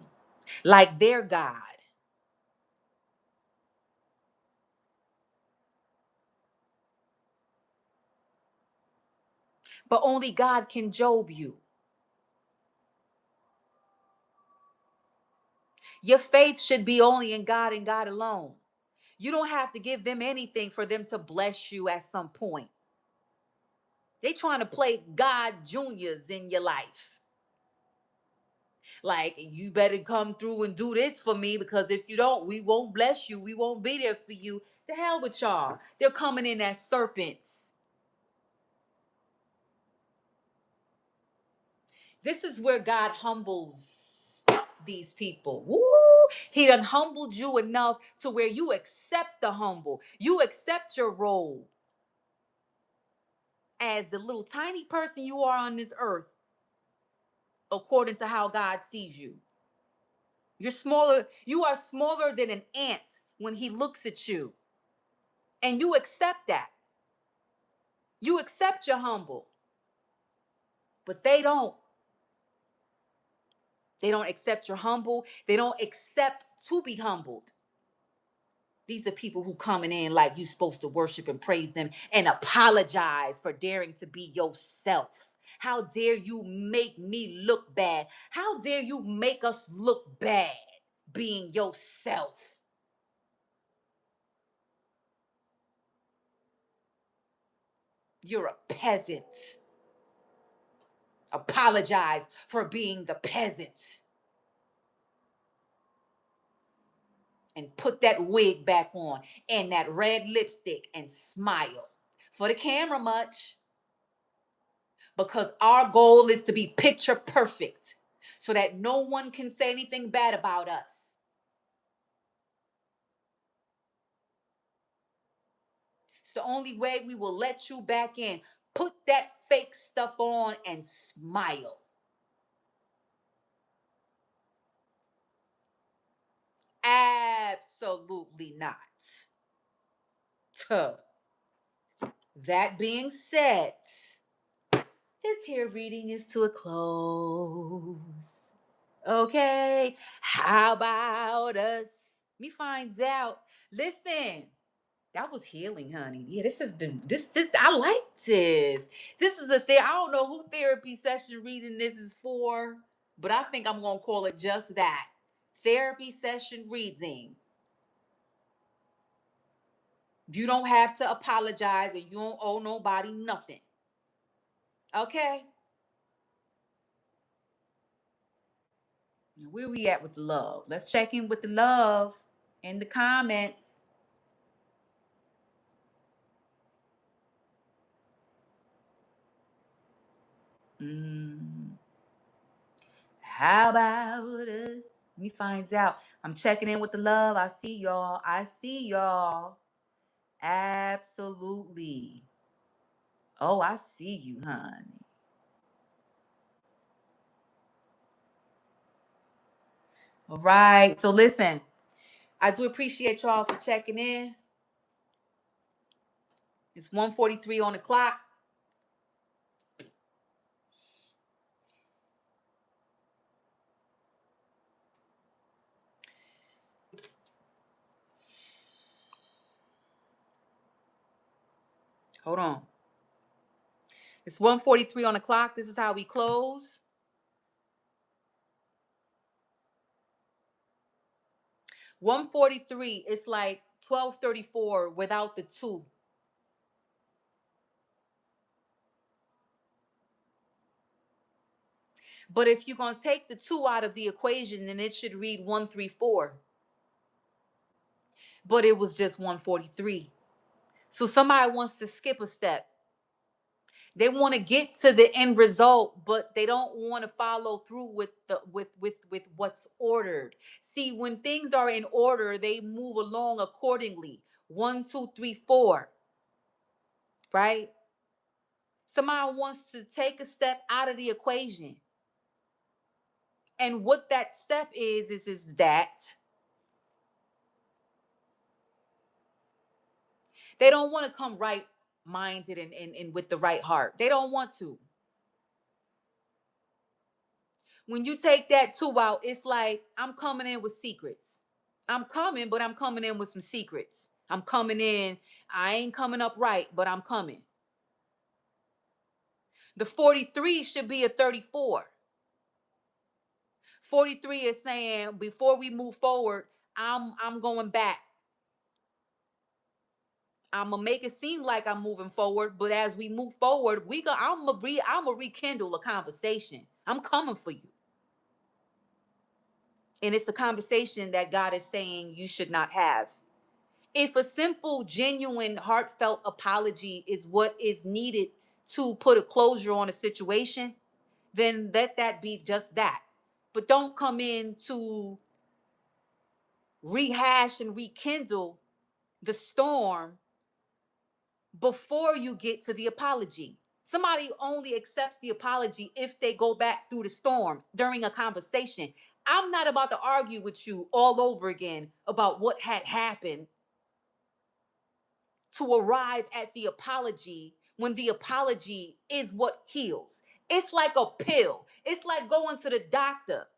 like their God. But only God can Job you. Your faith should be only in God and God alone. You don't have to give them anything for them to bless you at some point. They trying to play God juniors in your life. Like, you better come through and do this for me, because if you don't, we won't bless you. We won't be there for you. The hell with y'all. They're coming in as serpents. This is where God humbles these people. Woo! He done humbled you enough to where you accept the humble. You accept your role as the little tiny person you are on this earth, according to how God sees you. You're smaller. You are smaller than an ant when he looks at you. And you accept that. You accept your humble. But they don't. They don't accept your humble. They don't accept to be humbled. These are people who coming in like you supposed to worship and praise them and apologize for daring to be yourself. How dare you make me look bad? How dare you make us look bad being yourself? You're a peasant. Apologize for being the peasant. And put that wig back on and that red lipstick and smile. For the camera much. Because our goal is to be picture perfect so that no one can say anything bad about us. It's the only way we will let you back in. Put that fake stuff on and smile. Absolutely not. Tuh. That being said, This here reading is to a close. Okay. How about us? Me finds out. Listen, that was healing, honey. Yeah, this has been this I like this. This is a thing. I don't know who therapy session reading this is for, but I think I'm gonna call it just that. Therapy session reading. You don't have to apologize and you don't owe nobody nothing. Okay? Where we at with the love? Let's check in with the love in the comments. Mm, how about us? Let me find out. I'm checking in with the love. I see y'all. I see y'all. Absolutely. Oh, I see you, honey. All right. So listen, I do appreciate y'all for checking in. It's 1:43 on the clock. Hold on. It's 1:43 on the clock. This is how we close. 1:43. It's like 12:34 without the two. But if you're gonna take the two out of the equation, then it should read 134. But it was just 1:43. So somebody wants to skip a step. They want to get to the end result, but they don't want to follow through with the with what's ordered. See, when things are in order, they move along accordingly. One, two, three, four, right? Somebody wants to take a step out of the equation. And what that step is that they don't want to come right minded and with the right heart. They don't want to. When you take that two out, it's like I'm coming in with secrets. I'm coming, but I'm coming in with some secrets. I'm coming in. I ain't coming up right, but I'm coming. The 43 should be a 34. 43 is saying before we move forward, I'm going back. I'm gonna make it seem like I'm moving forward, but as we move forward, I'm gonna rekindle a conversation. I'm coming for you. And it's a conversation that God is saying you should not have. If a simple, genuine, heartfelt apology is what is needed to put a closure on a situation, then let that be just that. But don't come in to rehash and rekindle the storm before you get to the apology. Somebody only accepts the apology if they go back through the storm during a conversation. I'm not about to argue with you all over again about what had happened to arrive at the apology when the apology is what heals. It's like a pill. It's like going to the doctor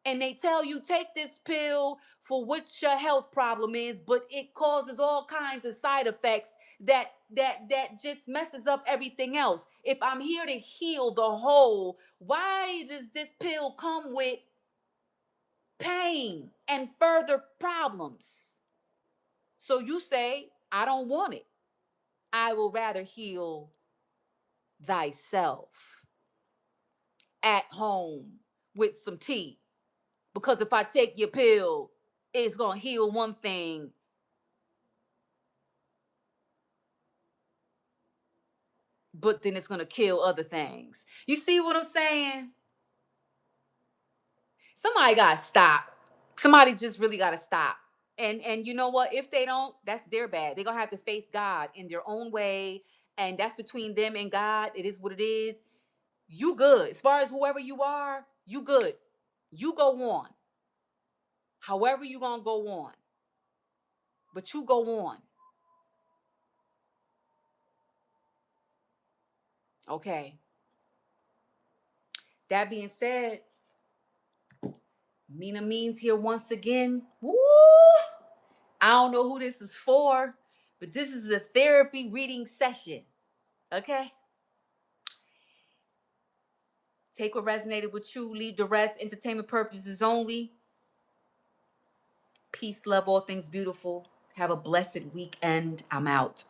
and they tell you take this pill for what your health problem is, but it causes all kinds of side effects that just messes up everything else. If I'm here to heal the whole, why does this pill come with pain and further problems? So you say, I don't want it. I will rather heal thyself at home with some tea. Because if I take your pill, it's going to heal one thing, but then it's going to kill other things. You see what I'm saying? Somebody got to stop. Somebody just really got to stop. And you know what? If they don't, that's their bad. They're going to have to face God in their own way. And that's between them and God. It is what it is. You good. As far as whoever you are, you good. You go on. However you going to go on. But you go on. Okay. That being said, Mina Means here once again. Woo! I don't know who this is for, but this is a therapy reading session. Okay? Take what resonated with you, leave the rest. Entertainment purposes only. Peace, love, all things beautiful. Have a blessed weekend. I'm out.